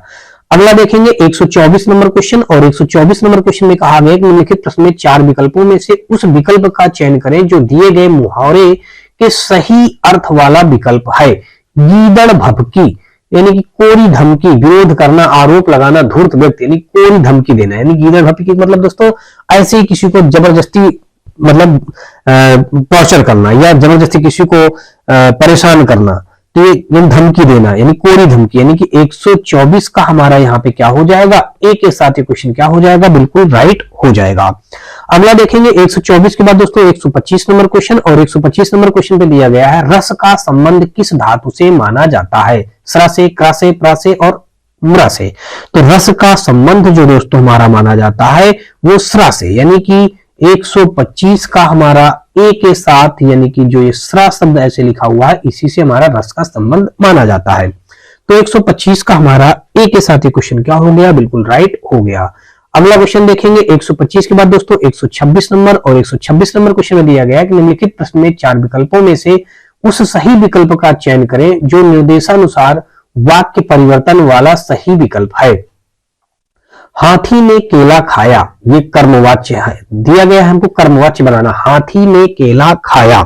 अगला देखेंगे 124 नंबर क्वेश्चन, और 124 नंबर क्वेश्चन में कहा गया कि निम्नलिखित प्रश्न में 4 विकल्पों में से उस विकल्प का चयन करें जो दिए गए मुहावरे के सही अर्थ वाला विकल्प है। गीदड़ भभकी, यानी कि कोरी धमकी, विरोध करना, आरोप लगाना, धूर्त व्यक्ति, यानी कोरी धमकी देना। यानी गीदड़ भभकी मतलब दोस्तों ऐसे ही किसी को जबरदस्ती मतलब टॉर्चर करना, या जबरदस्ती किसी को परेशान करना, तो ये धमकी देना, यानी कोरी धमकी। यानी कि 124 का हमारा यहाँ पे क्या हो जाएगा, ए के साथ ये क्वेश्चन क्या हो जाएगा, बिल्कुल राइट हो जाएगा। अगला देखेंगे 124 के बाद दोस्तों 125 नंबर क्वेश्चन, और 125 नंबर क्वेश्चन पे दिया गया है रस का संबंध किस धातु से माना जाता है। स्रा से, क्रा से, प्रा से और म्रा से। तो रस का संबंध जो दोस्तों हमारा माना जाता है वो स्रा से, यानी कि 125 का हमारा ए के साथ, यानी कि जो ये स्रा शब्द ऐसे लिखा हुआ है इसी से हमारा रस का संबंध माना जाता है। तो 125 का हमारा ए के साथ ये क्वेश्चन क्या हो गया, बिल्कुल राइट हो गया। अगला क्वेश्चन देखेंगे 125 के बाद दोस्तों 126 नंबर, और 126 नंबर क्वेश्चन में दिया गया है कि निम्नलिखित प्रश्न में 4 विकल्पों में से उस सही विकल्प का चयन करें जो निर्देशानुसार वाक्य परिवर्तन वाला सही विकल्प है। हाथी ने केला खाया, ये कर्मवाच्य है, दिया गया है हमको कर्मवाच्य बनाना। हाथी ने केला खाया,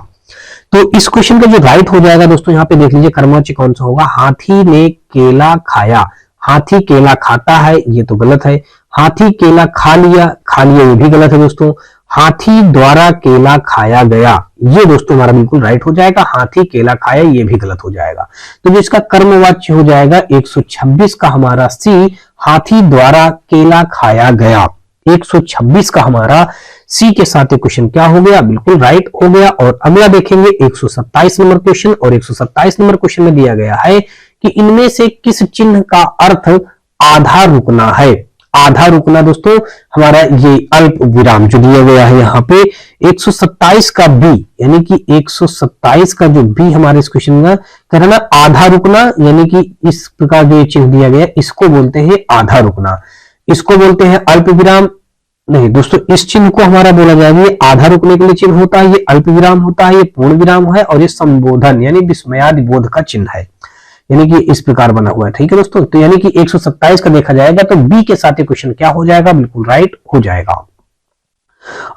तो इस क्वेश्चन का जो राइट हो जाएगा दोस्तों यहाँ पे देख लीजिए कर्मवाच्य कौन सा होगा। हाथी ने केला खाया, हाथी केला खाता है, ये तो गलत है। हाथी केला खा लिया, ये भी गलत है दोस्तों। हाथी द्वारा केला खाया गया, ये दोस्तों हमारा बिल्कुल राइट हो जाएगा। हाथी केला खाया, ये भी गलत हो जाएगा। तो जो इसका कर्मवाच्य हो जाएगा 126 का हमारा सी, हाथी द्वारा केला खाया गया। 126 का हमारा सी के साथ क्वेश्चन क्या हो गया, बिल्कुल राइट हो गया। और अगला देखेंगे 127 नंबर क्वेश्चन, और 127 नंबर क्वेश्चन में दिया गया है कि इनमें से किस चिन्ह का अर्थ आधा रुकना है। आधा रुकना दोस्तों हमारा ये अल्प विराम जो दिया गया है यहाँ पे 127 का बी, यानी कि 127 का जो बी हमारे इस क्वेश्चन का कहना आधा रुकना, यानी कि इस प्रकार जो ये चिन्ह दिया गया इसको बोलते हैं आधा रुकना, इसको बोलते हैं अल्प विराम। नहीं दोस्तों, इस चिन्ह को हमारा बोला जाएगा ये आधा रुकने के लिए चिन्ह होता है, ये अल्प विराम होता है, ये पूर्ण विराम है, और ये संबोधन यानी विस्मयादि बोध का चिन्ह है, यानी कि इस प्रकार बना हुआ है। ठीक है दोस्तों, तो यानी कि 127 का देखा जाएगा तो बी के साथ क्वेश्चन क्या हो जाएगा, बिल्कुल राइट हो जाएगा।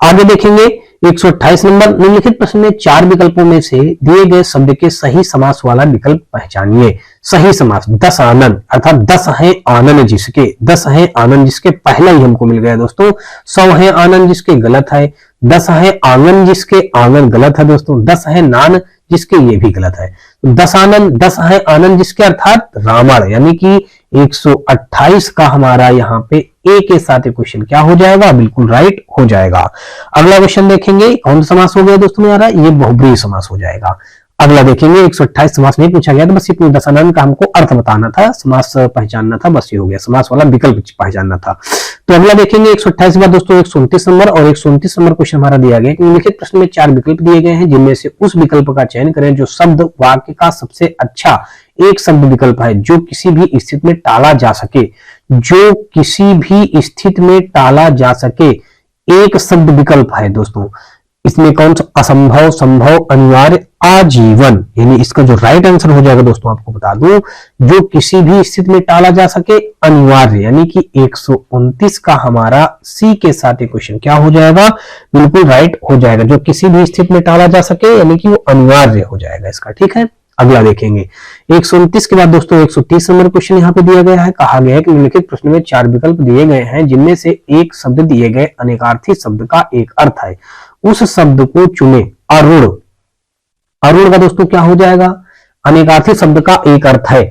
आगे देखेंगे 128 नंबर, निम्नलिखित प्रश्न में 4 विकल्पों में से दिए गए शब्द के सही समास वाला विकल्प पहचानिए। सही समास 10 आनंद, अर्थात 10 है आनंद जिसके, 10 है आनंद जिसके पहला ही हमको मिल गया दोस्तों। 100 है आनंद जिसके, गलत है। 10 है आंगन जिसके, आंगन गलत है दोस्तों। 10 है नान जिसके, ये भी गलत है। 10 आनंद, 10 है आनंद जिसके अर्थात रावण, यानी कि 128 का हमारा यहाँ पे ए के साथ क्वेश्चन क्या हो जाएगा, बिल्कुल राइट हो जाएगा। अगला क्वेश्चन देखेंगे कौन सा समास हो गया दोस्तों हमारा, ये बहुब्रीहि समास हो जाएगा। अगला देखेंगे 128 समास नहीं पूछा गया, तो बस ये पूरे 10 आनंद का हमको अर्थ बताना था, समास पहचानना था, बस ये हो गया, समास वाला विकल्प पहचानना था। तो अगला देखेंगे 128 के बाद दोस्तों 129 नंबर, और 129 नंबर क्वेश्चन हमारा दिया गया कि निम्नलिखित प्रश्न में 4 विकल्प दिए गए हैं जिनमें से उस विकल्प का चयन करें जो शब्द वाक्य का सबसे अच्छा एक शब्द विकल्प है जो किसी भी स्थिति में टाला जा सके, जो किसी भी स्थिति में टाला जा सके एक शब्द विकल्प है दोस्तों। इसमें कौन सा, असंभव, संभव, अनिवार्य, आजीवन, यानी इसका जो राइट आंसर हो जाएगा दोस्तों आपको बता दूं, जो किसी भी स्थिति में टाला जा सके, अनिवार्य, यानी कि 129 का हमारा सी के साथ क्वेश्चन क्या हो जाएगा, बिल्कुल राइट हो जाएगा। जो किसी भी स्थिति में टाला जा सके यानी कि वो अनिवार्य हो जाएगा इसका। ठीक है, अगला देखेंगे 129 के बाद दोस्तों 130 नंबर क्वेश्चन यहाँ पे दिया गया है। कहा गया है कि निम्नलिखित प्रश्न में 4 विकल्प दिए गए हैं जिनमें से एक शब्द दिए गए अनेकार्थी शब्द का एक अर्थ है, उस शब्द को चुने। अरुण, अरुण का दोस्तों क्या हो जाएगा, अनेकार्थी शब्द का एक अर्थ है,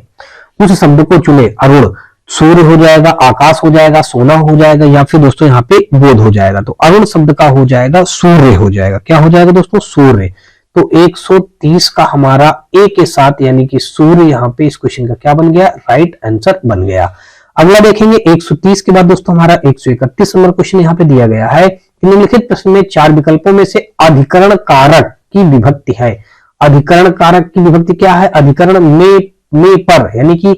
उस शब्द को चुने। अरुण सूर्य हो जाएगा, आकाश हो जाएगा, सोना हो जाएगा, या फिर दोस्तों यहाँ पे बोध हो जाएगा। तो अरुण शब्द का हो जाएगा सूर्य हो जाएगा। क्या हो जाएगा दोस्तों, सूर्य। तो 130 का हमारा ए के साथ यानी कि सूर्य यहाँ पे इस क्वेश्चन का क्या बन गया, राइट आंसर बन गया। अगला देखेंगे 130 के बाद दोस्तों हमारा 131 नंबर क्वेश्चन यहाँ पे दिया गया है कि निम्नलिखित प्रश्न में 4 विकल्पों में से अधिकरण कारक की विभक्ति है। अधिकरण कारक की विभक्ति क्या है, अधिकरण में पर, यानी कि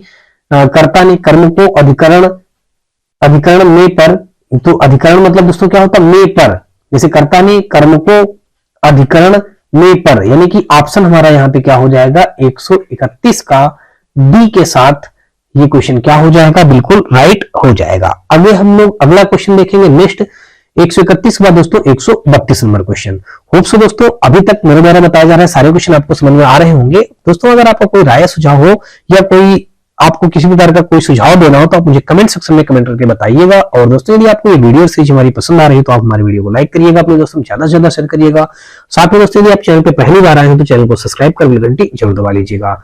कर्ता ने कर्म को अधिकरण में पर, तो अधिकरण मतलब दोस्तों क्या होता है, में पर, जैसे कर्ता ने कर्म को अधिकरण में पर, यानी कि ऑप्शन हमारा यहाँ पे क्या हो जाएगा 131 का डी के साथ ये क्वेश्चन क्या हो जाएगा, बिल्कुल राइट हो जाएगा। आगे हम लोग अगला क्वेश्चन देखेंगे नेक्स्ट 131 के बाद दोस्तों 132 नंबर क्वेश्चन। होप सो दोस्तों अभी तक मेरे द्वारा बताया जा रहा है सारे क्वेश्चन आपको समझ में आ रहे होंगे। दोस्तों अगर आपका कोई राय सुझाव हो या कोई आपको किसी प्रकार का कोई सुझाव देना हो तो आप मुझे कमेंट सेक्शन में कमेंट करके बताइएगा। और दोस्तों यदि आपको ये वीडियो सीरीज हमारी पसंद आ रही है तो आप हमारी वीडियो को लाइक करिएगा, अपने दोस्तों में ज्यादा से ज्यादा शेयर करिएगा। साथ में दोस्तों यदि आप चैनल पे पहली बार आए हैं तो चैनल को सब्सक्राइब कर बेल घंटी जरूर दबा लीजिएगा।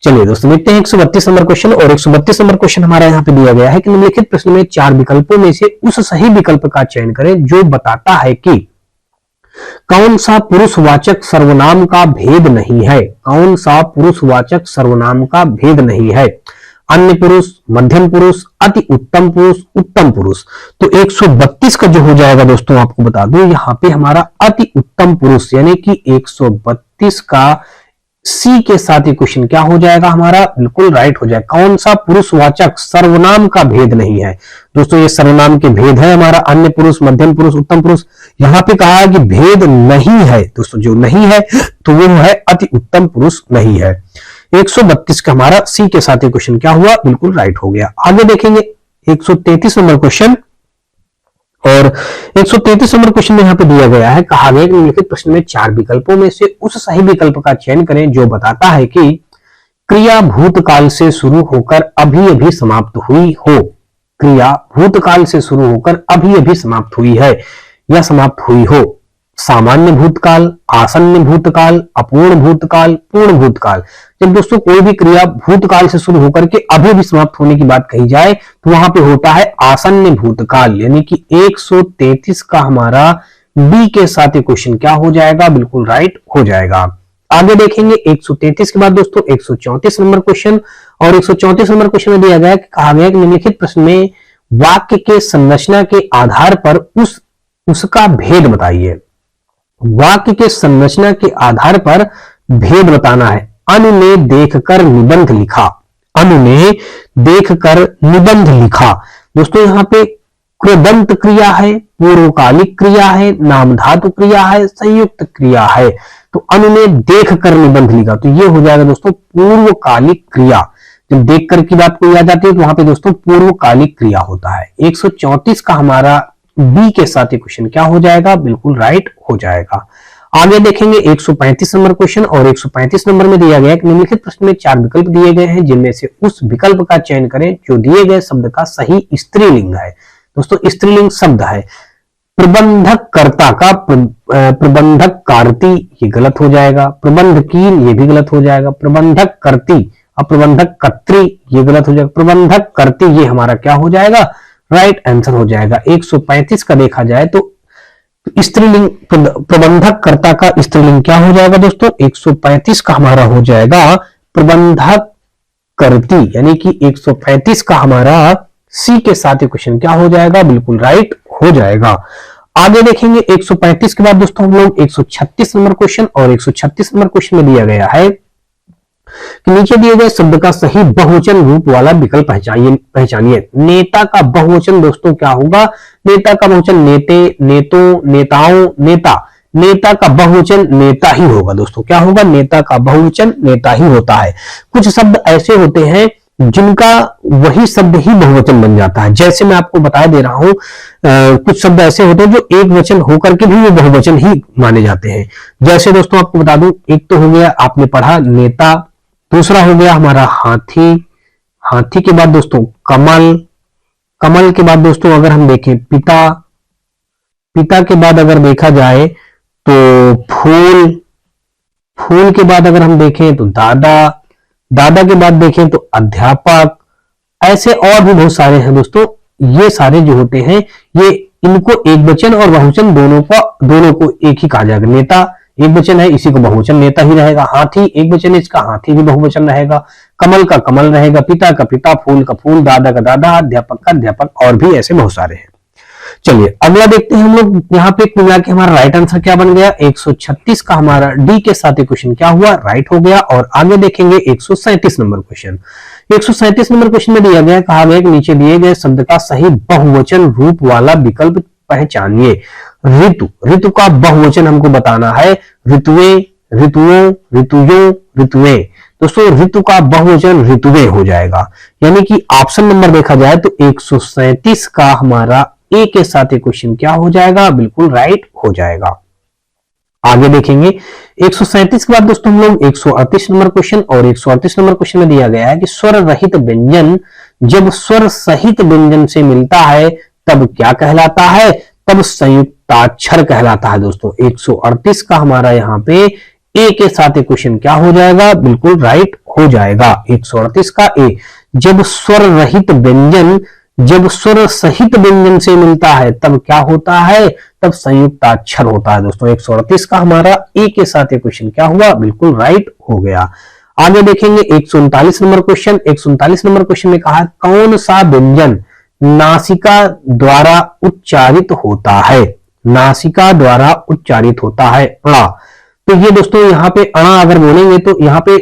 चलिए दोस्तों देखते हैं 132 नंबर क्वेश्चन। और 132 नंबर क्वेश्चन हमारा यहाँ पे दिया गया है कि निम्नलिखित प्रश्न में 4 विकल्पों में से उस सही विकल्प का चयन करें जो बताता है कि कौन सा पुरुषवाचक सर्वनाम का भेद नहीं है। कौन सा पुरुषवाचक सर्वनाम का भेद नहीं है, अन्य पुरुष, मध्यम पुरुष, अति उत्तम पुरुष, उत्तम पुरुष। तो 132 का जो हो जाएगा दोस्तों आपको बता दूं यहाँ पे हमारा अति उत्तम पुरुष यानी कि 132 का सी के साथ ये क्वेश्चन क्या हो जाएगा हमारा, बिल्कुल राइट हो जाएगा। कौन सा पुरुषवाचक सर्वनाम का भेद नहीं है, दोस्तों ये सर्वनाम के भेद है हमारा, अन्य पुरुष, मध्यम पुरुष, उत्तम पुरुष। यहाँ पे कहा है कि भेद नहीं है दोस्तों, जो नहीं है तो वो है अति उत्तम पुरुष नहीं है। 132 का हमारा सी के साथ ये क्वेश्चन क्या हुआ, बिल्कुल राइट हो गया। आगे देखेंगे 133 नंबर क्वेश्चन। और 133 नंबर क्वेश्चन में यहाँ पे दिया गया है, कहा गया कि निम्नलिखित प्रश्न में 4 विकल्पों में से उस सही विकल्प का चयन करें जो बताता है कि क्रिया भूतकाल से शुरू होकर अभी अभी समाप्त हुई हो। क्रिया भूतकाल से शुरू होकर अभी अभी समाप्त हुई है या समाप्त हुई हो। सामान्य भूतकाल, आसन्न भूतकाल, अपूर्ण भूतकाल, पूर्ण भूतकाल। जब दोस्तों कोई भी क्रिया भूतकाल से शुरू होकर के अभी भी समाप्त होने की बात कही जाए तो वहां पे होता है आसन्न भूतकाल, यानी कि 133 का हमारा बी के साथ ये क्वेश्चन क्या हो जाएगा, बिल्कुल राइट हो जाएगा। आगे देखेंगे 133 के बाद दोस्तों 134 नंबर क्वेश्चन। और 134 नंबर क्वेश्चन में दिया गया, कहा गया कि निम्नलिखित प्रश्न में वाक्य के संरचना के आधार पर उसका भेद बताइए। वाक्य के संरचना के आधार पर भेद बताना है। अनु ने देखकर निबंध लिखा। अनु ने देखकर निबंध लिखा। दोस्तों यहाँ पे कृदंत क्रिया है, पूर्वकालिक क्रिया है, नाम धातु क्रिया है, संयुक्त क्रिया है। तो अनु ने देखकर निबंध लिखा, तो ये हो जाएगा दोस्तों पूर्वकालिक क्रिया। जब देखकर की बात को याद आती है तो वहां पे दोस्तों पूर्वकालिक क्रिया होता है। 134 का हमारा बी के साथ ये क्वेश्चन क्या हो जाएगा, बिल्कुल राइट हो जाएगा। आगे देखेंगे 135 नंबर क्वेश्चन। और 135 नंबर में दिया गया कि निम्नलिखित प्रश्न में 4 विकल्प दिए गए हैं जिनमें से उस विकल्प का चयन करें जो दिए गए शब्द का सही स्त्रीलिंग है। दोस्तों स्त्रीलिंग शब्द है प्रबंधक कर्ता का प्रबंधक कार्ती, ये गलत हो जाएगा। प्रबंधकीन, ये भी गलत हो जाएगा। प्रबंधक कर्ती और प्रबंधक कर्त्री, ये गलत हो जाएगा। प्रबंधक कर्ती, ये हमारा क्या हो जाएगा, राइट आंसर हो जाएगा। 135 का देखा जाए तो स्त्रीलिंग प्रबंधक कर्ता का स्त्रीलिंग क्या हो जाएगा दोस्तों, 135 का हमारा हो जाएगा प्रबंधक कर्ती, यानी कि 135 का हमारा सी के साथ ये क्वेश्चन क्या हो जाएगा, बिल्कुल राइट हो जाएगा। आगे देखेंगे 135 के बाद दोस्तों हम लोग 136 नंबर क्वेश्चन। और 136 नंबर क्वेश्चन में दिया गया है कि नीचे दिए गए शब्द का सही बहुवचन रूप वाला विकल्प पहचानिए। नेता का बहुवचन दोस्तों क्या होगा, नेता का बहुवचन नेते, नेतों, नेताओं, नेता। नेता का बहुवचन नेता ही होगा दोस्तों, क्या होगा, नेता का बहुवचन नेता ही होता है। कुछ शब्द ऐसे होते हैं जिनका वही शब्द ही बहुवचन बन जाता है। जैसे मैं आपको बता दे रहा हूं कुछ शब्द ऐसे होते हैं जो एक वचन होकर के भी वो बहुवचन ही माने जाते हैं। जैसे दोस्तों आपको बता दूं, एक तो हो गया आपने पढ़ा नेता, दूसरा हो गया हमारा हाथी। हाथी के बाद दोस्तों कमल। कमल के बाद दोस्तों अगर हम देखें पिता। पिता के बाद अगर देखा जाए तो फूल। फूल के बाद अगर हम देखें तो दादा। दादा के बाद देखें तो अध्यापक। ऐसे और भी बहुत सारे हैं दोस्तों। ये सारे जो होते हैं ये इनको एक वचन और बहुवचन दोनों को एक ही कहा जाएगा। नेता एक वचन है, इसी को बहुवचन नेता ही रहेगा। हाथी एक वचन है, इसका हाथी भी बहुवचन रहेगा। कमल का कमल रहेगा, पिता का पिता, फूल का फूल, दादा का दादा, अध्यापक का अध्यापक, और भी ऐसे बहुत सारे हैं। चलिए अगला देखते हैं हम लोग। यहाँ पे कुल मिला के हमारा राइट आंसर क्या बन गया, 136 का हमारा डी के साथ क्वेश्चन क्या हुआ, राइट हो गया। और आगे देखेंगे 137 नंबर क्वेश्चन। 137 नंबर क्वेश्चन में दिया गया, कहा गया कि नीचे दिए गए शब्द का सही बहुवचन रूप वाला विकल्प पहचानिए। ऋतु, ऋतु का बहुवचन हमको बताना है। ऋतुएं, ऋतुओं, ऋतुयों, ऋतुएं। दोस्तों ऋतु का बहुवचन ऋतुएं हो जाएगा। यानी कि ऑप्शन नंबर देखा जाए तो 137 का हमारा ए के साथ क्वेश्चन क्या हो जाएगा, बिल्कुल राइट हो जाएगा। आगे देखेंगे 137 के बाद दोस्तों हम लोग 138 नंबर क्वेश्चन। और 138 नंबर क्वेश्चन में दिया गया है कि स्वर रहित व्यंजन जब स्वर सहित व्यंजन से मिलता है तब क्या कहलाता है, तब संयुक्ताक्षर कहलाता है। दोस्तों 138 का हमारा यहाँ पे ए के साथ क्वेश्चन क्या हो जाएगा, बिल्कुल राइट हो जाएगा। 138 का ए, जब स्वर रहित व्यंजन जब स्वर सहित व्यंजन से मिलता है तब क्या होता है, तब संयुक्ताक्षर होता है। दोस्तों 138 का हमारा ए के साथ क्वेश्चन क्या हुआ, बिल्कुल राइट हो गया। आगे देखेंगे 139 नंबर क्वेश्चन। 139 नंबर क्वेश्चन में कहा कौन सा व्यंजन नासिका द्वारा उच्चारित होता है, नासिका द्वारा उच्चारित होता है। अणा। तो ये दोस्तों यहाँ पे अणा अगर बोलेंगे तो यहाँ पे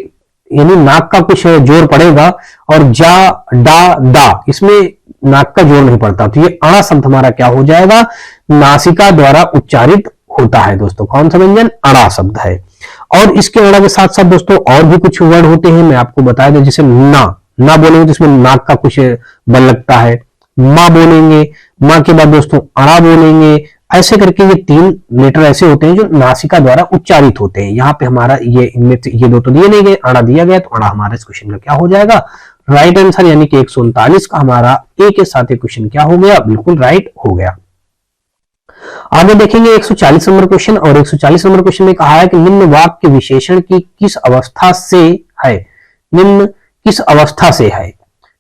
यानी नाक का कुछ जोर पड़ेगा, और जा डा दा इसमें नाक का जोर नहीं पड़ता। तो ये अणा शब्द हमारा क्या हो जाएगा, नासिका द्वारा उच्चारित होता है। दोस्तों कौन सा व्यंजन, अणा शब्द है। और इसके अणा के साथ साथ दोस्तों और भी कुछ वर्ड होते हैं, मैं आपको बताया था। जैसे ना बोलेंगे तो इसमें नाक का कुछ बल लगता है। माँ बोलेंगे, माँ के बाद दोस्तों अणा बोलेंगे। ऐसे करके ये 3 लेटर ऐसे होते हैं जो नासिका द्वारा उच्चारित होते हैं। यहाँ पे हमारा ये इनमें ये दो तो दिए नहीं गए, अणा दिया गया, तो अणा हमारा इस क्वेश्चन का क्या हो जाएगा, राइट आंसर। यानी कि 139 का हमारा ए के साथ क्वेश्चन क्या हो गया, बिल्कुल राइट हो गया। आगे देखेंगे 140 नंबर क्वेश्चन। और 140 नंबर क्वेश्चन में कहा है कि निम्न वाक्य विशेषण की किस अवस्था से है, निम्न किस अवस्था से है।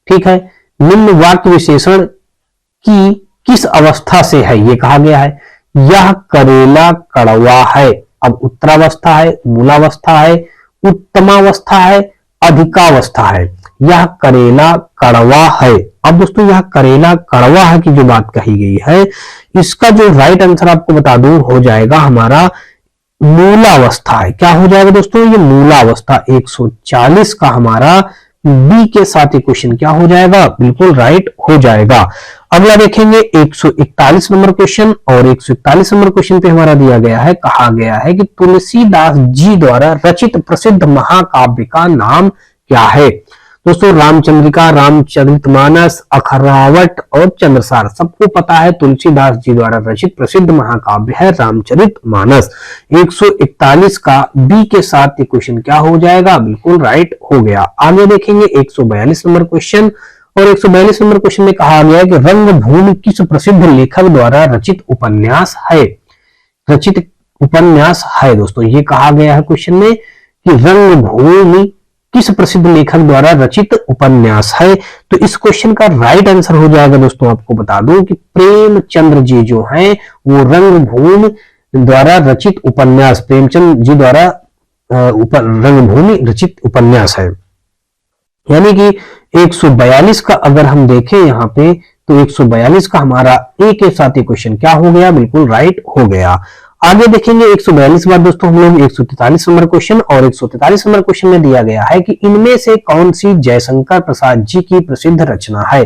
ठीक है, निम्न वाक्य विशेषण की किस अवस्था से है ये कहा गया है। यह करेला कड़वा है। अब उत्तरावस्था है, मूलावस्था है, उत्तमावस्था है, अधिकावस्था है। यह करेला कड़वा है। अब दोस्तों यह करेला कड़वा है की जो बात कही गई है, इसका जो राइट आंसर आपको बता दूं हो जाएगा हमारा मूलावस्था है। क्या हो जाएगा दोस्तों, ये मूलावस्था। 140 का हमारा बी के साथ क्वेश्चन क्या हो जाएगा, बिल्कुल राइट हो जाएगा। अगला देखेंगे 141 नंबर क्वेश्चन। और 141 नंबर क्वेश्चन पे हमारा दिया गया है, कहा गया है कि तुलसीदास जी द्वारा रचित प्रसिद्ध महाकाव्य का नाम क्या है। दोस्तों रामचंद्रिका, रामचरितमानस, अखरावट और चंद्रसार, सबको पता है तुलसीदास जी द्वारा रचित प्रसिद्ध महाकाव्य है रामचरितमानस। 141 का बी के साथ ये क्वेश्चन क्या हो जाएगा, बिल्कुल राइट हो गया। आगे देखेंगे 142 नंबर क्वेश्चन। और 142 नंबर क्वेश्चन में कहा गया है कि रंगभूमि किस प्रसिद्ध लेखक द्वारा रचित उपन्यास है, रचित उपन्यास है। दोस्तों ये कहा गया है क्वेश्चन में कि रंगभूमि किस प्रसिद्ध लेखक द्वारा रचित उपन्यास है। तो इस क्वेश्चन का राइट आंसर हो जाएगा दोस्तों, आपको बता दूं कि प्रेमचंद्र जी जो हैं वो रंगभूमि द्वारा रचित उपन्यास, प्रेमचंद जी द्वारा रंगभूमि रचित उपन्यास है। यानी कि 142 का अगर हम देखें यहाँ पे तो 142 का हमारा ए के साथ क्वेश्चन क्या हो गया, बिल्कुल राइट हो गया। आगे देखेंगे 142 बार दोस्तों हम लोग 143 नंबर क्वेश्चन। और 143 नंबर क्वेश्चन में दिया गया है कि इनमें से कौन सी जयशंकर प्रसाद जी की प्रसिद्ध रचना है।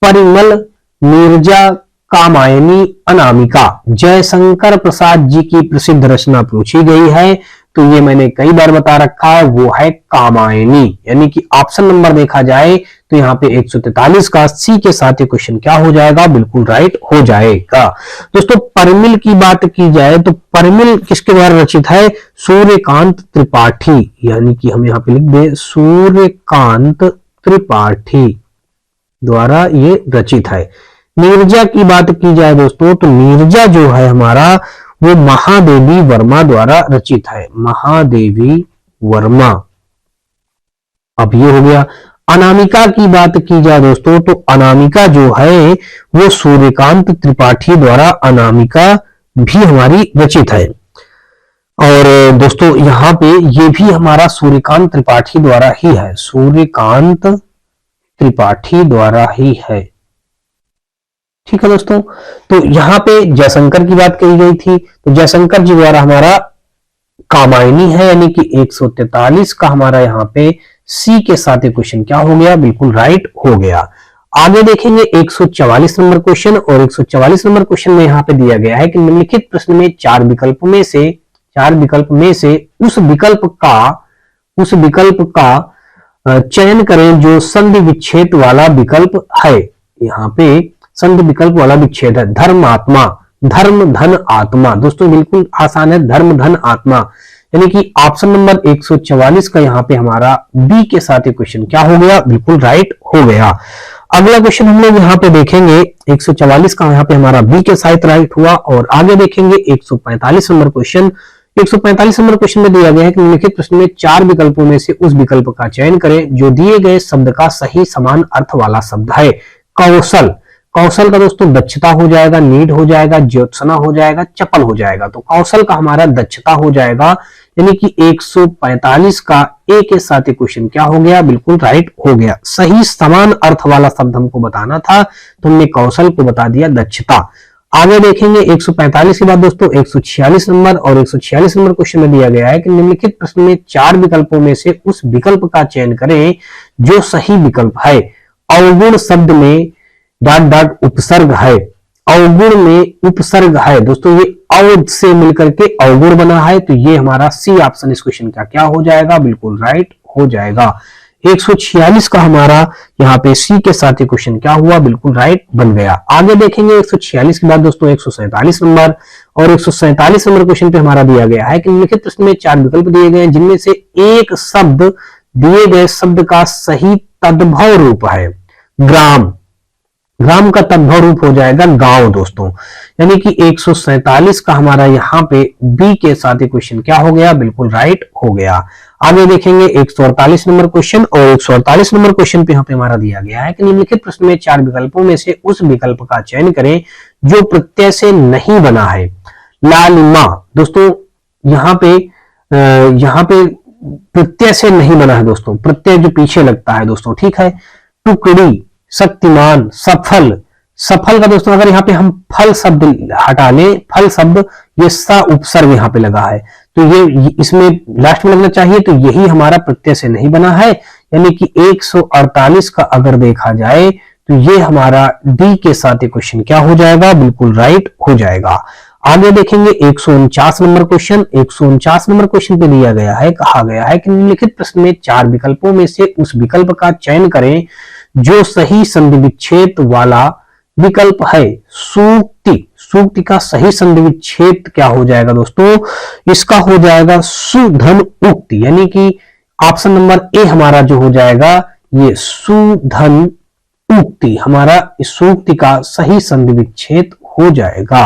परिमल, नीरजा, कामायनी, अनामिका। जयशंकर प्रसाद जी की प्रसिद्ध रचना पूछी गई है तो ये मैंने कई बार बता रखा है, वो है कामायनी। यानी कि ऑप्शन नंबर देखा जाए तो यहाँ पे 143 का सी के साथ ये क्वेश्चन क्या हो जाएगा, बिल्कुल राइट हो जाएगा। दोस्तों परिमिल की बात की जाए तो परिमिल किसके द्वारा रचित है, सूर्यकांत त्रिपाठी। यानी कि हम यहाँ पे लिख दे सूर्यकांत त्रिपाठी द्वारा ये रचित है। नीरजा की बात की जाए दोस्तों तो नीरजा जो है हमारा वो महादेवी वर्मा द्वारा रचित है, महादेवी वर्मा। अब ये हो गया। अनामिका की बात की जाए दोस्तों तो अनामिका जो है वो सूर्यकांत त्रिपाठी द्वारा अनामिका भी हमारी रचित है। और दोस्तों यहाँ पे ये भी हमारा सूर्यकांत त्रिपाठी द्वारा ही है, सूर्यकांत त्रिपाठी द्वारा ही है। ठीक है दोस्तों, तो यहाँ पे जयशंकर की बात कही गई थी, तो जयशंकर जी द्वारा हमारा कामायनी है, यानी कि 143 का हमारा यहाँ पे सी के साथ क्वेश्चन क्या हो गया, बिल्कुल राइट हो गया। आगे देखेंगे 144 नंबर क्वेश्चन, और 144 नंबर क्वेश्चन में यहाँ पे दिया गया है कि निम्नलिखित प्रश्न में चार विकल्प में से उस विकल्प का चयन करें जो संधि विच्छेद वाला विकल्प है। यहाँ पे संधि विकल्प वाला विच्छेद है, धर्मात्मा, धर्म धन आत्मा। दोस्तों बिल्कुल आसान है, धर्म धन आत्मा। यानी कि ऑप्शन नंबर 144 का यहाँ पे हमारा बी के साथ क्वेश्चन क्या हो गया, बिल्कुल राइट हो गया। अगला क्वेश्चन हम लोग यहाँ पे देखेंगे 144 का यहाँ पे हमारा बी के साथ राइट हुआ। और आगे देखेंगे 145 नंबर क्वेश्चन। 145 नंबर क्वेश्चन में दिया गया है कि निम्नलिखित प्रश्न में चार विकल्पों में से उस विकल्प का चयन करें जो दिए गए शब्द का सही समान अर्थ वाला शब्द है। कौशल, कौशल का दोस्तों दक्षता हो जाएगा, नीड हो जाएगा, ज्योत्सना हो जाएगा, चपल हो जाएगा। तो कौशल का हमारा दक्षता हो जाएगा, यानी कि 145 का ए के साथ क्वेश्चन क्या हो गया, बिल्कुल राइट हो गया। सही समान अर्थ वाला शब्द हमको बताना था तो हमने कौशल को बता दिया दक्षता। आगे देखेंगे 145 के बाद दोस्तों 146 नंबर, और 146 नंबर क्वेश्चन में दिया गया है कि निम्नलिखित प्रश्न में चार विकल्पों में से उस विकल्प का चयन करें जो सही विकल्प है। अवगुण शब्द में डॉट डॉट उपसर्ग है, अवगुण में उपसर्ग है दोस्तों, ये अव से मिलकर के अवगुण बना है, तो ये हमारा सी ऑप्शन इस क्वेश्चन का क्या हो जाएगा, बिल्कुल राइट हो जाएगा। 146 का हमारा यहाँ पे सी के साथ ये क्वेश्चन क्या हुआ, बिल्कुल राइट बन गया। आगे देखेंगे 146 के बाद दोस्तों 147 नंबर, और 147 नंबर क्वेश्चन पे हमारा दिया गया है कि निम्नलिखित प्रश्न में चार विकल्प दिए गए हैं जिनमें से एक शब्द दिए गए शब्द का सही तद्भव रूप है। ग्राम, ग्राम का तद्भव रूप हो जाएगा गांव दोस्तों, यानी कि 147 का हमारा यहाँ पे बी के साथ ही क्वेश्चन क्या हो गया, बिल्कुल राइट हो गया। आगे देखेंगे 148 नंबर क्वेश्चन, और 148 नंबर क्वेश्चन पे यहाँ पे हमारा दिया गया है कि निम्नलिखित प्रश्न में चार विकल्पों में से उस विकल्प का चयन करें जो प्रत्यय से नहीं बना है। लालिमा दोस्तों, यहाँ पे प्रत्यय से नहीं बना है दोस्तों, प्रत्यय जो पीछे लगता है दोस्तों, ठीक है। टुकड़ी, शक्तिमान, सफल, सफल का दोस्तों अगर यहाँ पे हम फल शब्द हटा लें, फल शब्द ये सा उपसर्ग यहाँ पे लगा है, तो ये इसमें लास्ट में लगना चाहिए, तो यही हमारा प्रत्यय से नहीं बना है, यानी कि 148 का अगर देखा जाए तो ये हमारा डी के साथ क्वेश्चन क्या हो जाएगा, बिल्कुल राइट हो जाएगा। आगे देखेंगे 149 नंबर क्वेश्चन। 149 नंबर क्वेश्चन पे दिया गया है, कहा गया है कि निम्नलिखित प्रश्न में चार विकल्पों में से उस विकल्प का चयन करें जो सही संधि विच्छेद वाला विकल्प है। सूक्ति, सूक्ति का सही संधि विच्छेद क्या हो जाएगा दोस्तों, इसका हो जाएगा सुधन उक्ति, यानी कि ऑप्शन नंबर ए हमारा जो हो जाएगा ये सुधन उक्ति, हमारा इस सूक्ति का सही संधि विच्छेद हो जाएगा,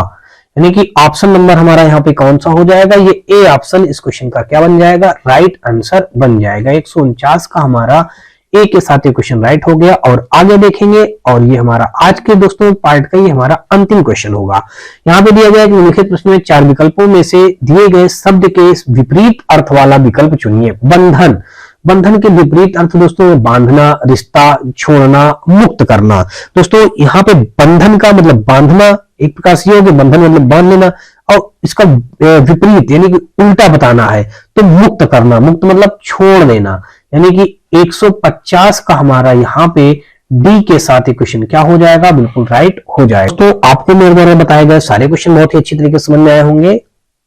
यानी कि ऑप्शन नंबर हमारा यहाँ पे कौन सा हो जाएगा, ये ए ऑप्शन इस क्वेश्चन का क्या बन जाएगा, राइट आंसर बन जाएगा। 149 का हमारा ए के साथ ये क्वेश्चन राइट हो गया। और आगे देखेंगे, और ये हमारा आज के दोस्तों पार्ट का ये हमारा अंतिम क्वेश्चन होगा। यहाँ पे दिया गया है कि निम्नलिखित प्रश्न में चार विकल्पों में से दिए गए शब्द के विपरीत अर्थ वाला विकल्प चुनिए। बंधन, बंधन के विपरीत अर्थ दोस्तों बांधना, रिश्ता, छोड़ना, मुक्त करना। दोस्तों यहाँ पे बंधन का मतलब बांधना एक प्रकार से हो कि बंधन मतलब बांध लेना, और इसका विपरीत यानी कि उल्टा बताना है तो मुक्त करना, मुक्त मतलब छोड़ देना, यानी कि 150 का हमारा यहाँ पे डी के साथ क्वेश्चन क्या हो जाएगा, बिल्कुल राइट हो जाएगा। तो आपको मेरे द्वारा बताए गए सारे क्वेश्चन बहुत ही अच्छी तरीके से समझ में आए होंगे।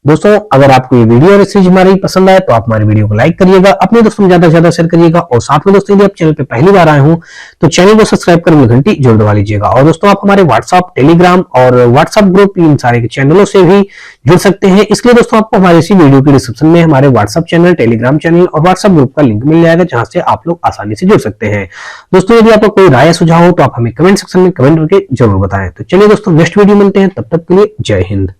दोस्तों अगर आपको ये वीडियो और मैसेज हमारी पसंद आए तो आप हमारी वीडियो को लाइक करिएगा, अपने दोस्तों में ज्यादा से ज्यादा शेयर करिएगा और साथ में दोस्तों यदि आप चैनल पे पहली बार आए हो तो चैनल को सब्सक्राइब कर घंटी जरूर दबा लीजिएगा। और दोस्तों आप हमारे व्हाट्सएप, टेलीग्राम और व्हाट्सएप ग्रुप इन सारे चैनलों से भी जुड़ सकते हैं। इसलिए दोस्तों आपको हमारे इसी वीडियो की डिस्क्रिप्शन में हमारे व्हाट्सएप चैनल, टेलीग्राम चैनल और व्हाट्सएप ग्रुप का लिंक मिल जाएगा, जहां से आप लोग आसानी से जुड़ सकते हैं। दोस्तों यदि आपको कोई राय सुझाव हो तो आप हमें कमेंट सेक्शन में कमेंट करके जरूर बताएं। तो चलिए दोस्तों नेक्स्ट वीडियो मिलते हैं, तब तक के लिए जय हिंद।